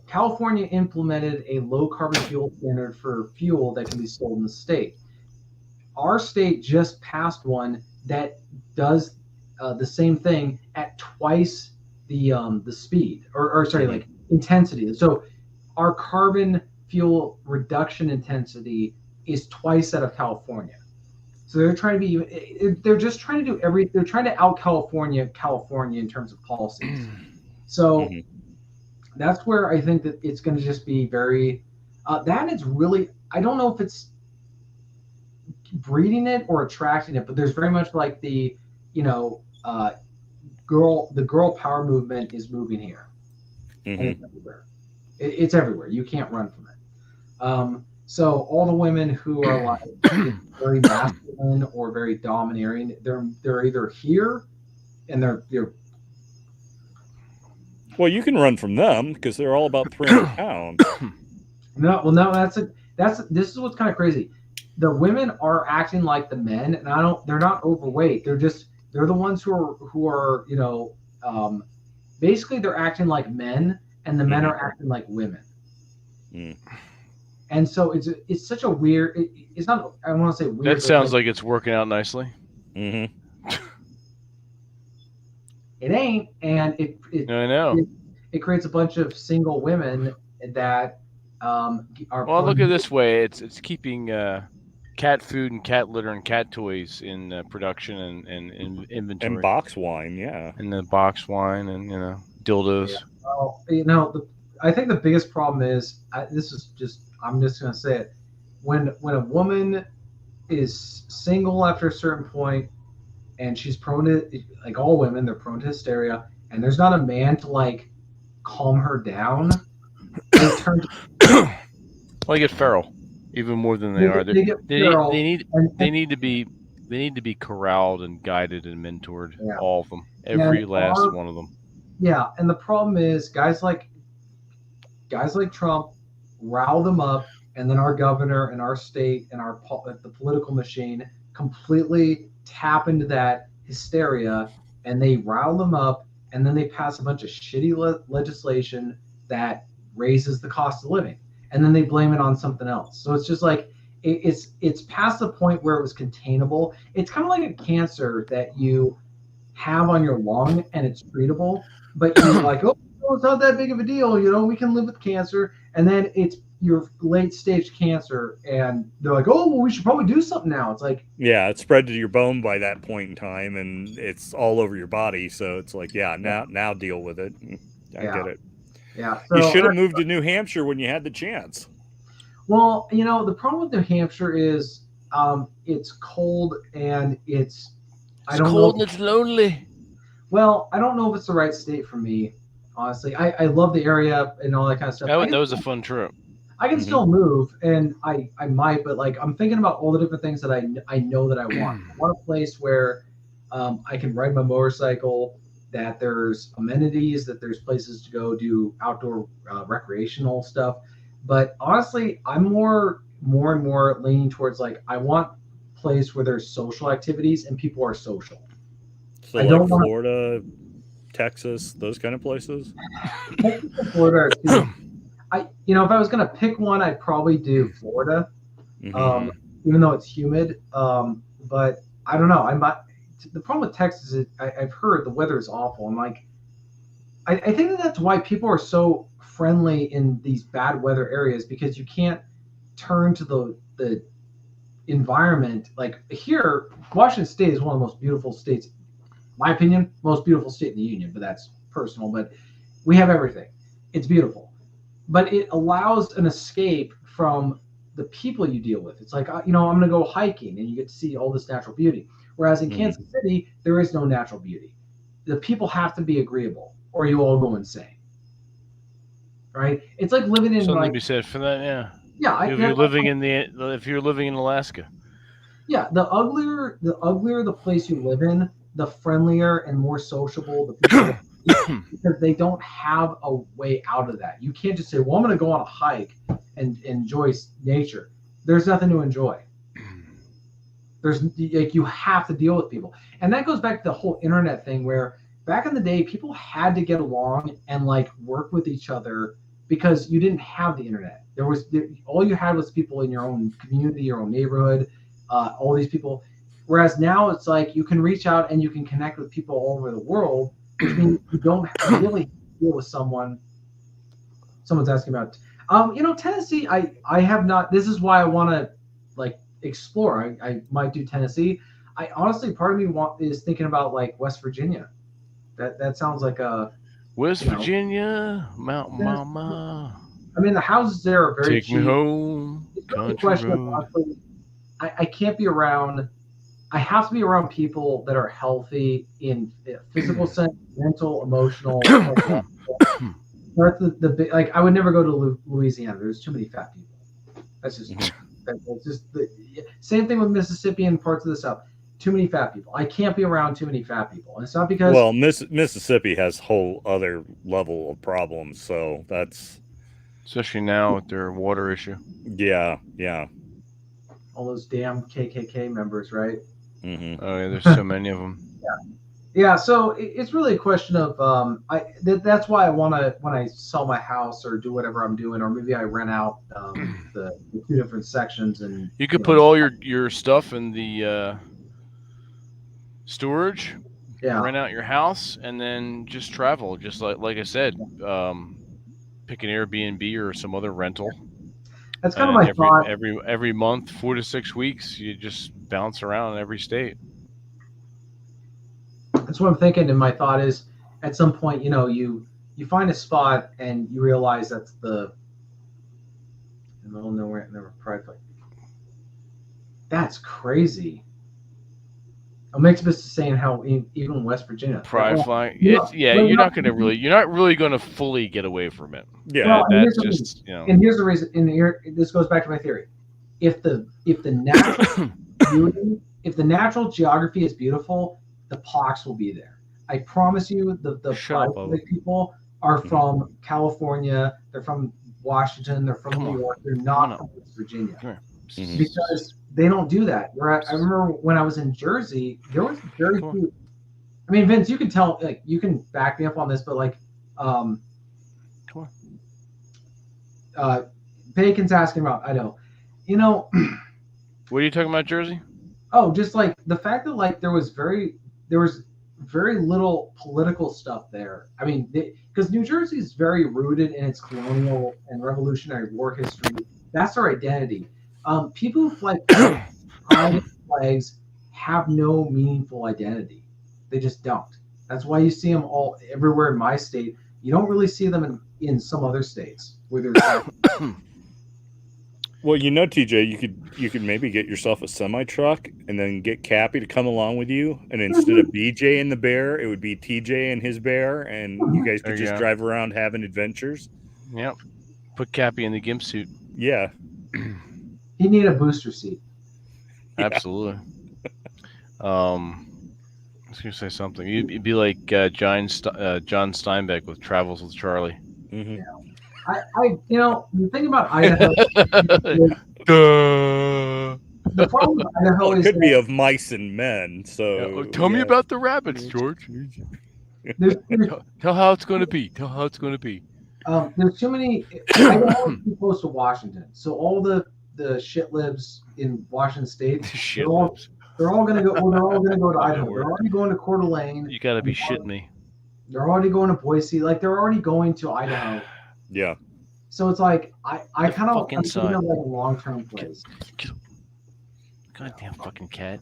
California implemented a low carbon fuel standard for fuel that can be sold in the state. Our state just passed one that does the same thing at twice the speed, like intensity. So our carbon fuel reduction intensity is twice that of California. So they're trying to be. They're just trying to do They're trying to out California in terms of policies. So that's where I think that it's going to just be very. That is really. I don't know if it's breeding it or attracting it, but there's very much like the, girl power movement is moving here. And it's everywhere. It's everywhere. You can't run from it. So all the women who are like very masculine or very domineering, they're either here, and they're. Well, you can run from them because they're all about 300 pounds. No, this is what's kind of crazy. The women are acting like the men, and they're not overweight. They're the ones who are basically they're acting like men, and the men are acting like women. And so it's such a weird. It's not. I want to say weird. That sounds like it's working out nicely. It ain't, and I know. It creates a bunch of single women that are. Well, look at it this way: it's keeping cat food and cat litter and cat toys in production and inventory. And box wine, yeah. And the box wine and dildos. Yeah. Well, I think the biggest problem is I'm just going to say it. When a woman is single after a certain point, and she's prone to, like all women, they're prone to hysteria, and there's not a man to like calm her down. They turn well, they get feral, even more than they are. They need to be corralled and guided and mentored. Yeah. All of them, every last one of them. Yeah, and the problem is guys like Trump rile them up, and then our governor and our state and the political machine completely tap into that hysteria, and they rile them up, and then they pass a bunch of shitty legislation that raises the cost of living, and then they blame it on something else. So it's just like it's past the point where it was containable. It's kind of like a cancer that you have on your lung and it's treatable, but you're like, oh, it's not that big of a deal, we can live with cancer, and then it's your late stage cancer, and they're like, oh, well, we should probably do something now. It's like, yeah, it's spread to your bone by that point in time, and it's all over your body. So it's like, now deal with it. I get it. Yeah, so, you should have moved to New Hampshire when you had the chance. Well, the problem with New Hampshire is it's cold, and it's cold and it's lonely. Well, I don't know if it's the right state for me, honestly. I love the area and all that kind of stuff. That was a fun trip. I can still move, and I might, but like I'm thinking about all the different things that I know that I want. I want a place where I can ride my motorcycle, that there's amenities, that there's places to go do outdoor recreational stuff. But honestly, I'm more and more leaning towards like I want a place where there's social activities and people are social. So like Florida, Texas, those kind of places? Florida too. If I was going to pick one, I'd probably do Florida, even though it's humid. But I don't know. The problem with Texas is I've heard the weather is awful. I'm like, I think that's why people are so friendly in these bad weather areas, because you can't turn to the environment. Like here, Washington State is one of the most beautiful states, in my opinion, most beautiful state in the union, but that's personal. But we have everything. It's beautiful. But it allows an escape from the people you deal with. It's like, I'm going to go hiking and you get to see all this natural beauty. Whereas in Kansas City, there is no natural beauty. The people have to be agreeable or you all go insane. Right? It's like living in something to be said for that. Yeah. Yeah. If you're living in Alaska. Yeah. The uglier the place you live in, the friendlier and more sociable the people because they don't have a way out of that. You can't just say, well, I'm going to go on a hike and enjoy nature. There's nothing to enjoy. There's like, you have to deal with people. And that goes back to the whole internet thing where back in the day, people had to get along and like work with each other because you didn't have the internet. All you had was people in your own community, your own neighborhood, all these people. Whereas now it's like you can reach out and you can connect with people all over the world, which means you don't really deal with someone. Someone's asking about, Tennessee. I have not. This is why I want to like explore. I might do Tennessee. I honestly, part of me is thinking about like West Virginia. That sounds like a West Virginia, Mountain Mama. I mean, the houses there are very Take cheap. me home, country road. I can't be around. I have to be around people that are healthy in physical sense, mental, emotional. Like I would never go to Louisiana. There's too many fat people. That's just the same thing with Mississippi and parts of the South. Too many fat people. I can't be around too many fat people. And it's not because Mississippi has whole other level of problems. So that's especially now with their water issue. Yeah. All those damn KKK members, right? Mm-hmm. Oh yeah, there's so many of them. Yeah. So it's really a question of that's why I want to, when I sell my house or do whatever I'm doing, or maybe I rent out the two different sections, and you could put all your stuff in the storage. Yeah. Rent out your house and then just travel. Just like I said, pick an Airbnb or some other rental. That's kind of my thought. Every month, 4 to 6 weeks, you just bounce around every state. That's what I'm thinking, and my thought is, at some point, you find a spot and you realize that's the middle of nowhere, never private. That's crazy. It makes me saying how even West Virginia. Private flying. You're not really going to fully get away from it. Yeah, that's just And here's the reason. This goes back to my theory. If the natural beauty, if the natural geography is beautiful, the pox will be there. I promise you, the private people are from California. They're from Washington. They're from New York. They're not from West Virginia. Because they don't do that. I remember when I was in Jersey, there was very few. I mean, Vince, you can tell, like, you can back me up on this, but like, Bacon's asking about Idaho. What are you talking about, Jersey? Oh, just like the fact that like there was very little political stuff there. I mean, because New Jersey is very rooted in its colonial and Revolutionary War history. That's their identity. People who fly private flags have no meaningful identity. They just don't. That's why you see them all everywhere in my state. You don't really see them in some other states where there's. Well, TJ, you could maybe get yourself a semi truck and then get Cappy to come along with you, and instead of BJ and the bear, it would be TJ and his bear, and you guys could just drive around having adventures. Yep. Put Cappy in the gimp suit. Yeah. He need a booster seat. Absolutely. I was gonna say something. You'd be like John Steinbeck with Travels with Charlie. Mm-hmm. Yeah. The thing about Idaho. The problem with Idaho is could be of mice and men. So tell me about the rabbits, George. Tell how it's going to be. Tell how it's going to be. There's too many. Idaho is too close to Washington, so all the shit libs in Washington State. They're all going to go. Well, they're all going to go to Idaho. They're already going to Coeur d'Alene. You got to be shitting me. They're already going to Boise. Like they're already going to Idaho. Yeah. So it's like I kind of I'm thinking of like a long-term place. Goddamn fucking cat.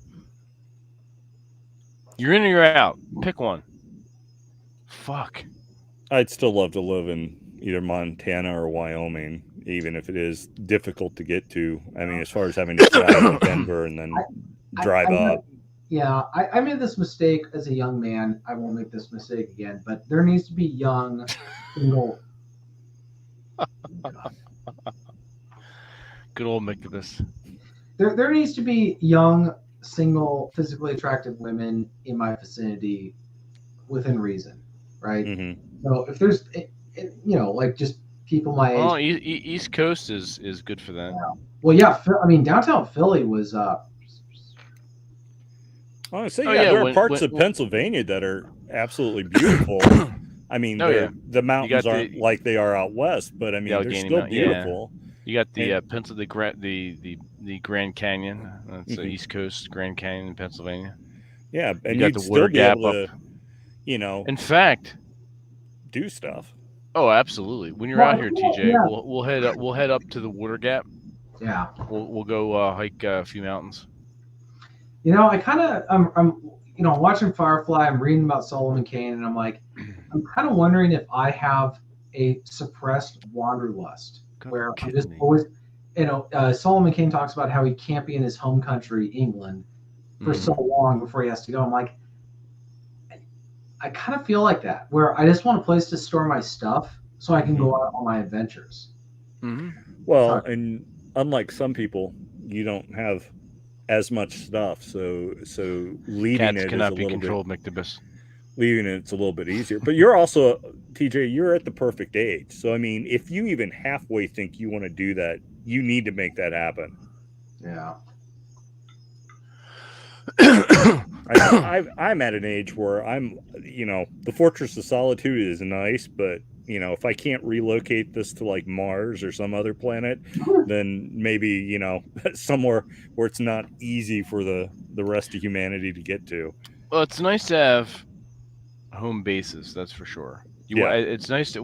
You're in or you're out. Pick one. Fuck. I'd still love to live in either Montana or Wyoming. even if it is difficult to get to. I mean, as far as having to fly to Denver and then drive up. Yeah, I made this mistake as a young man. I won't make this mistake again, but there needs to be young, single. Good old Mictobus. There needs to be young, single, physically attractive women in my vicinity within reason, right? Mm-hmm. So if there's, like just people my age. Oh, East Coast is good for that. Yeah. Well, yeah, I mean, downtown Philly was. I want to say, there are parts of Pennsylvania that are absolutely beautiful. I mean, the mountains aren't like they are out west, but I mean, they're still beautiful. Yeah. You got the Grand Canyon. That's the East Coast Grand Canyon in Pennsylvania. Yeah, and you got the Water Gap up. In fact, do stuff. Oh, absolutely. When you're out here, TJ, we'll head up. We'll head up to the Water Gap. Yeah. We'll go hike a few mountains. I kind of I'm watching Firefly. I'm reading about Solomon Kane, and I'm like, I'm kind of wondering if I have a suppressed wanderlust where I'm just always, Solomon Kane talks about how he can't be in his home country, England, for so long before he has to go. I'm like, I kind of feel like that, where I just want a place to store my stuff so I can go out on my adventures. Mm-hmm. Well, and unlike some people, you don't have as much stuff, so leaving Cats it cannot is a be little controlled, bit. Mictobus. Leaving it's a little bit easier, but you're also, TJ, you're at the perfect age. So I mean, if you even halfway think you want to do that, you need to make that happen. Yeah. I'm at an age where I'm, the Fortress of Solitude is nice, but if I can't relocate this to like Mars or some other planet, then maybe, somewhere where it's not easy for the rest of humanity to get to. Well, it's nice to have home bases, that's for sure. It's nice that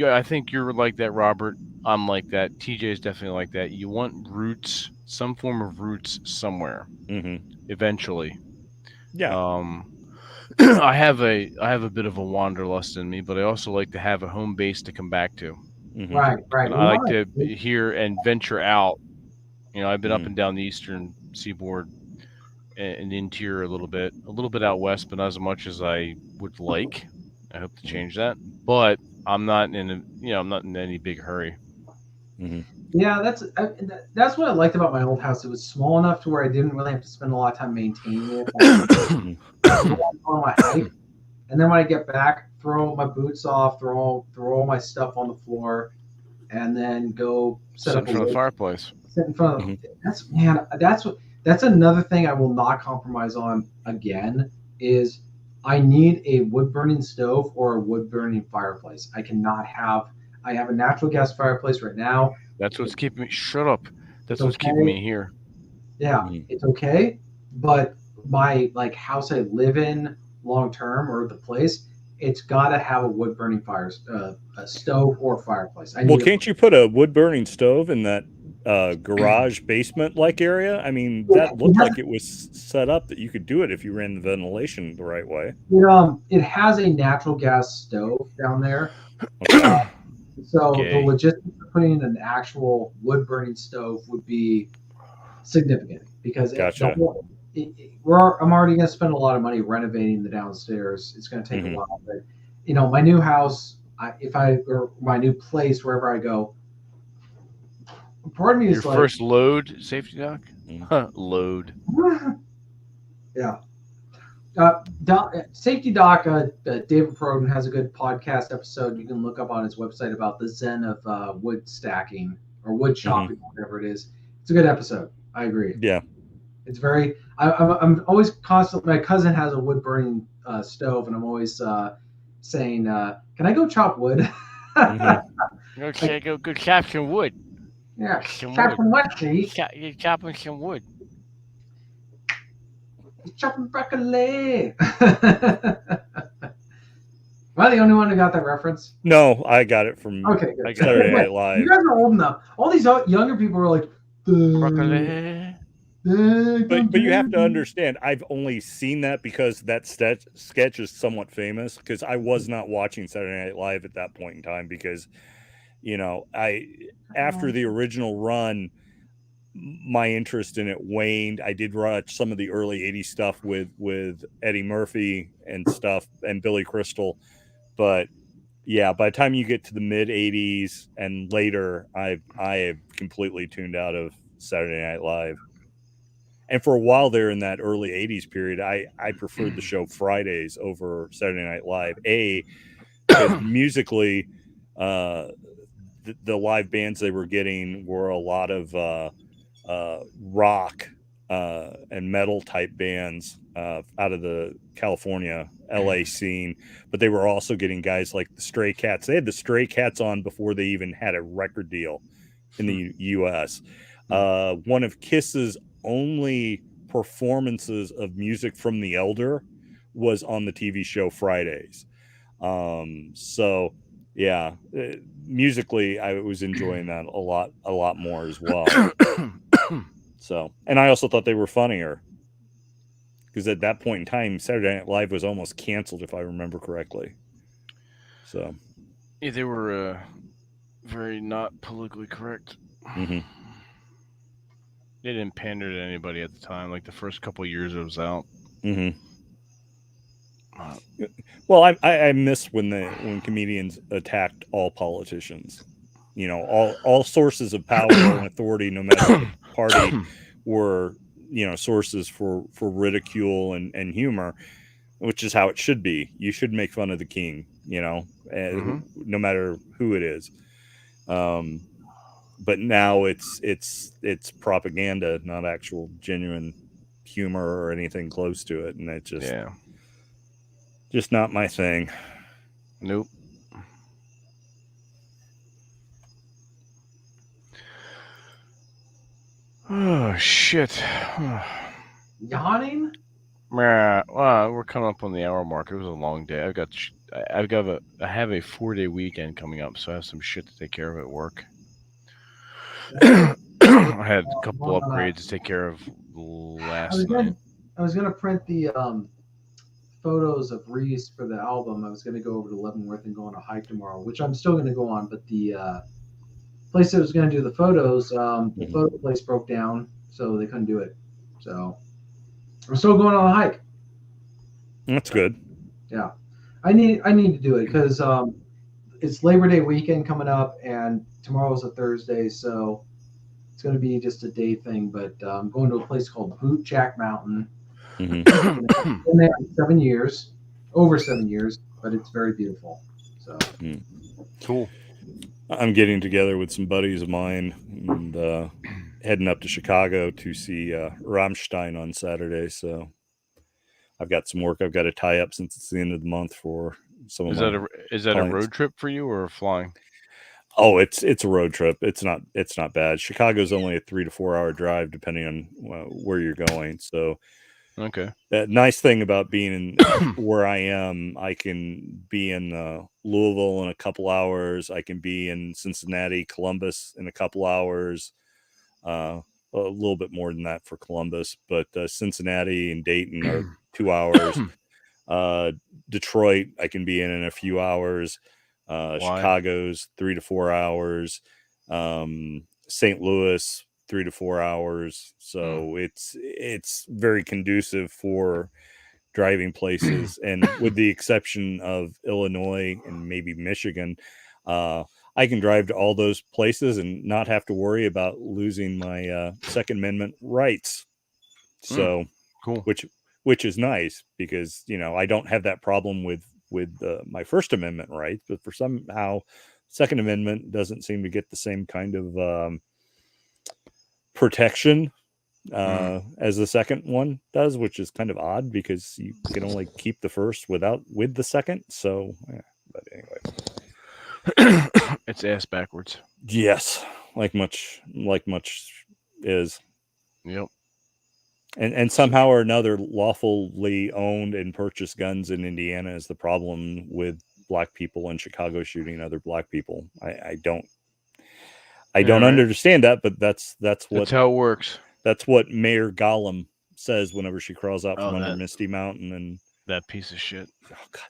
I think you're like that, Robert. I'm like that. TJ is definitely like that. You want roots, some form of roots somewhere. Eventually. Yeah. I have a bit of a wanderlust in me, but I also like to have a home base to come back to. Right. And I like to hear and venture out. I've been up and down the eastern seaboard and the interior a little bit out west, but not as much as I would like. I hope to change that, but I'm not in any big hurry. Yeah, that's what I liked about my old house. It was small enough to where I didn't really have to spend a lot of time maintaining it. On my hike, and then when I get back, throw my boots off, throw all my stuff on the floor, and then go sit in front of the fireplace. Sit in front of that's another thing I will not compromise on again. Is I need a wood burning stove or a wood burning fireplace. I have a natural gas fireplace right now. That's what's keeping me. Shut up. That's what's keeping me here. Yeah, it's okay, but my house I live in long term, or the place, it's got to have a wood burning a stove or fireplace. Can't you put a wood burning stove in that garage basement like area? I mean, that looked like it was set up that you could do it if you ran the ventilation the right way. It has a natural gas stove down there. So the logistics of putting in an actual wood burning stove would be significant, because I'm already going to spend a lot of money renovating the downstairs. It's going to take a while, but my new house, or my new place, wherever I go, part of me is your first load safety dock. Load. Yeah. Safety Doc, David Proden has a good podcast episode you can look up on his website about the zen of wood stacking or wood chopping, whatever it is. It's a good episode. I agree. Yeah. It's very. I'm always constantly. My cousin has a wood burning stove, and I'm always saying, "Can I go chop wood?" Okay, go chop some wood. Yeah, chop some wood, please. You're chopping some wood. Chopping broccoli. Am I the only one who got that reference? No, I got it from Saturday Night Live. You guys are old enough. All these younger people are like, broccoli. But you have to understand, I've only seen that because that sketch is somewhat famous, because I was not watching Saturday Night Live at that point in time, because you know, after the original run, my interest in it waned. I did watch some of the early 80s stuff with Eddie Murphy and stuff and Billy Crystal, but yeah, by the time you get to the mid 80s and later, I have completely tuned out of Saturday Night Live. And for a while there in that early 80s period, I preferred the show Fridays over Saturday Night Live. Because musically, the live bands they were getting were a lot of rock and metal type bands out of the California, LA scene, but they were also getting guys like the Stray Cats. They had the Stray Cats on before they even had a record deal in the US. One of Kiss's only performances of music from The Elder was on the TV show Fridays. So yeah, musically I was enjoying that a lot more as well. So, and I also thought they were funnier because at that point in time, Saturday Night Live was almost canceled, if I remember correctly. So, yeah, they were very not politically correct. mm-hmm. They didn't pander to anybody at the time. Like the first couple of years it was out. Mm-hmm. Well, I miss when comedians attacked all politicians. You know, all sources of power and authority, no matter the party, were, you know, sources for ridicule and humor, which is how it should be. You should make fun of the king, you know, no matter who it is. But now it's propaganda, not actual genuine humor or anything close to it, and it's just not my thing. Nope. Oh shit. Yawning? Yeah, well, we're coming up on the hour mark. It was a long day. I have a 4-day weekend coming up, so I have some shit to take care of at work. I had a couple upgrades to take care of last night. I was gonna print the photos of Reese for the album. I was gonna go over to Leavenworth and go on a hike tomorrow, which I'm still gonna go on, but the place that was going to do the photos, the photo place broke down, so they couldn't do it. So I'm still going on a hike. That's good. Yeah, I need to do it because it's Labor Day weekend coming up, and tomorrow's a Thursday, so it's going to be just a day thing. But I'm going to a place called Boot Jack Mountain. Mm-hmm. I've been there over 7 years, but it's very beautiful. So cool. I'm getting together with some buddies of mine and heading up to Chicago to see Rammstein on Saturday. So I've got some work I've got to tie up since it's the end of the month for some of my Is that a road trip for you or flying? Oh, it's a road trip. It's not bad. Chicago's only a 3 to 4 hour drive depending on where you're going. So okay. The nice thing about being in where I am, I can be in Louisville in a couple hours. I can be in Cincinnati, Columbus in a couple hours. A little bit more than that for Columbus, but Cincinnati and Dayton are 2 hours. Detroit, I can be in a few hours. Chicago's 3 to 4 hours. St. Louis, 3 to 4 hours. So it's very conducive for driving places. And with the exception of Illinois and maybe Michigan, I can drive to all those places and not have to worry about losing my Second Amendment rights. So cool. Which is nice because, you know, I don't have that problem with my First Amendment rights, but for somehow Second Amendment doesn't seem to get the same kind of protection as the second one does, which is kind of odd because you can only keep the first with the second. So, yeah, but anyway, it's ass backwards. Yes, like much is. Yep. And somehow or another, lawfully owned and purchased guns in Indiana is the problem with black people in Chicago shooting other black people. I don't understand that, but that's how it works. That's what Mayor Gollum says whenever she crawls out from under Misty Mountain. And that piece of shit. Oh God!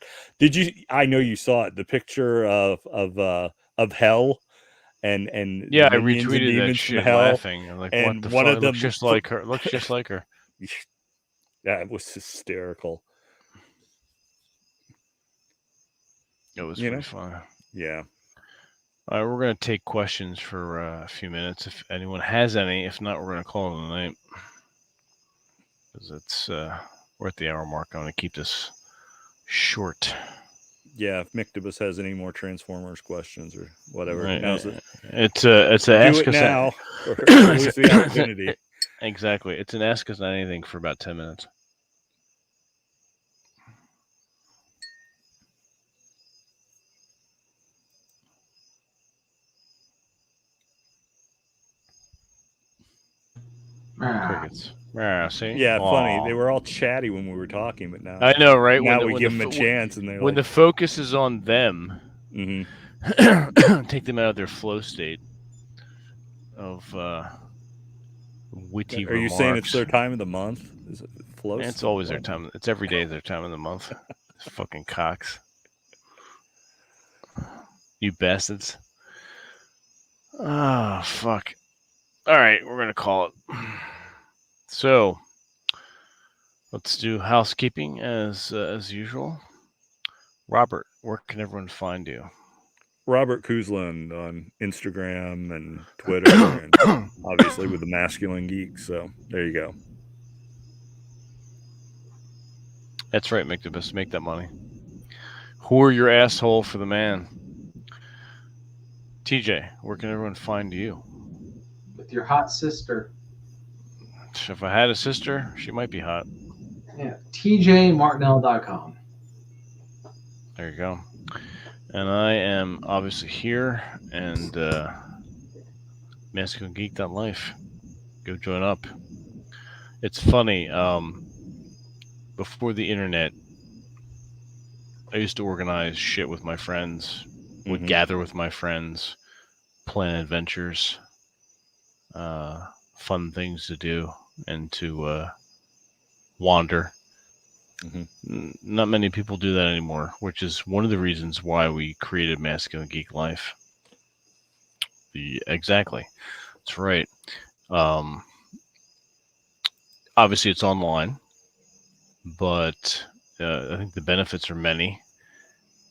I know you saw it. The picture of hell and Yeah, I minions and retweeted that demons from shit hell. laughing. I'm like, and what the one fuck? of them Looks just like her. Looks just like her. That was hysterical. It was You pretty know? fun. Yeah. All right, we're going to take questions for a few minutes if anyone has any. If not, we're going to call it a night. Because it's, we're at the hour mark. I'm going to keep this short. Yeah, if Mictobus has any more Transformers questions or whatever, now's it. It's a Do ask it us now, or lose the opportunity. Exactly. It's an ask us not anything for about 10 minutes. Crickets. See? Yeah, funny. Aw. They were all chatty when we were talking, but now I know, right? now When we when give the them a chance, and they're when like, the focus is on them, take them out of their flow state of witty "Are you remarks. saying it's their time of the month? Is it flow? It's always their time. It's every day their time of the month. Fucking cocks. You bastards. Ah, fuck. All right, we're gonna call it. So, let's do housekeeping as usual. Robert, where can everyone find you? Robert Kuzland on Instagram and Twitter, and obviously with the Masculine Geek. So there you go. That's right, Mictobus. Make that money. Whore your asshole for the man. TJ, where can everyone find you? With your hot sister. If I had a sister, she might be hot. Yeah, tjmartinell.com. There you go. And I am obviously here and masculinegeek.life. Go join up. It's funny. Before the internet, I used to organize shit with my friends. Would gather with my friends, plan adventures, fun things to do, and to wander. Not many people do that anymore, which is one of the reasons why we created Masculine Geek Life. Exactly. That's right. Obviously, it's online, but I think the benefits are many,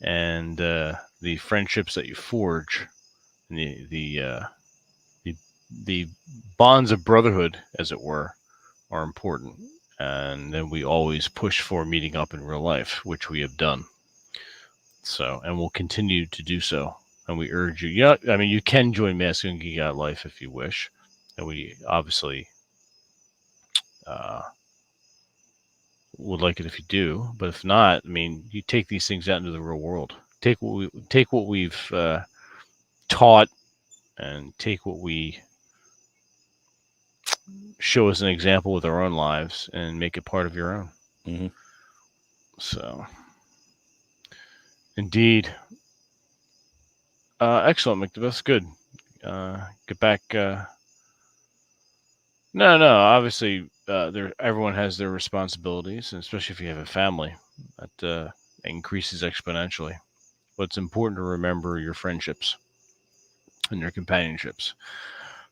and the friendships that you forge, and the bonds of brotherhood, as it were, are important. And then we always push for meeting up in real life, which we have done. So, and we'll continue to do so. And we urge you. Yeah, I mean, you can join Masculine Geek Out Life if you wish, and we obviously would like it if you do. But if not, I mean, you take these things out into the real world. Take what we've taught, and take what we show as an example with our own lives, and make it part of your own. So, indeed. Excellent, Mictobus. Good. Get back. No. Obviously, everyone has their responsibilities, and especially if you have a family, that increases exponentially. But it's important to remember your friendships and your companionships.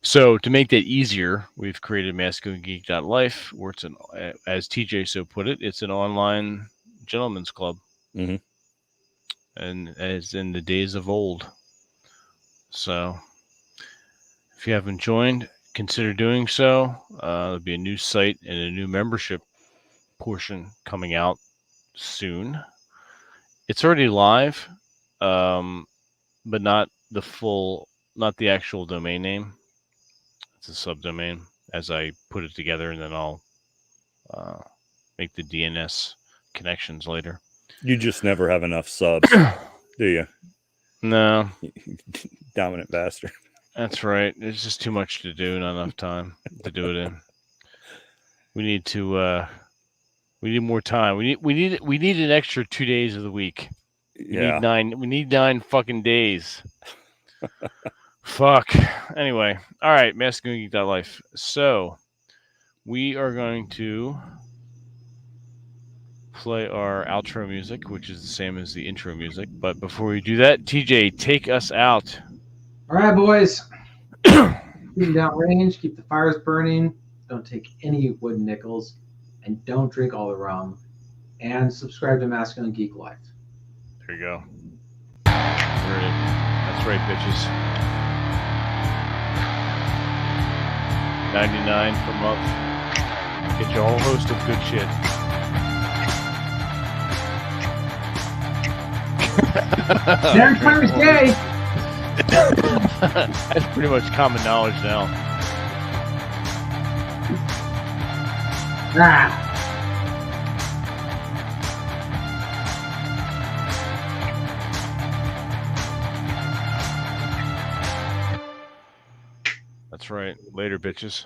So to make that easier, we've created MasculineGeek.life, where it's as TJ so put it, it's an online gentleman's club, and as in the days of old. So if you haven't joined, consider doing so. There'll be a new site and a new membership portion coming out soon. It's already live, but not the actual domain name. It's a subdomain as I put it together, and then I'll make the DNS connections later. You just never have enough subs, do you? No. Dominant bastard. That's right. There's just too much to do, not enough time to do it in. We need more time. We need an extra 2 days of the week. We need 9 fucking days. Fuck. Anyway, all right, MasculineGeek.life. So we are going to play our outro music, which is the same as the intro music. But before we do that, TJ, take us out. All right, boys. Keep them down range. Keep the fires burning. Don't take any wooden nickels, and don't drink all the rum. And subscribe to Masculine Geek Life. There you go. That's right, bitches. 99 per month. Get you a whole host of good shit. Valentine's Day. That's pretty much common knowledge now. Ah. That's right. Later, bitches.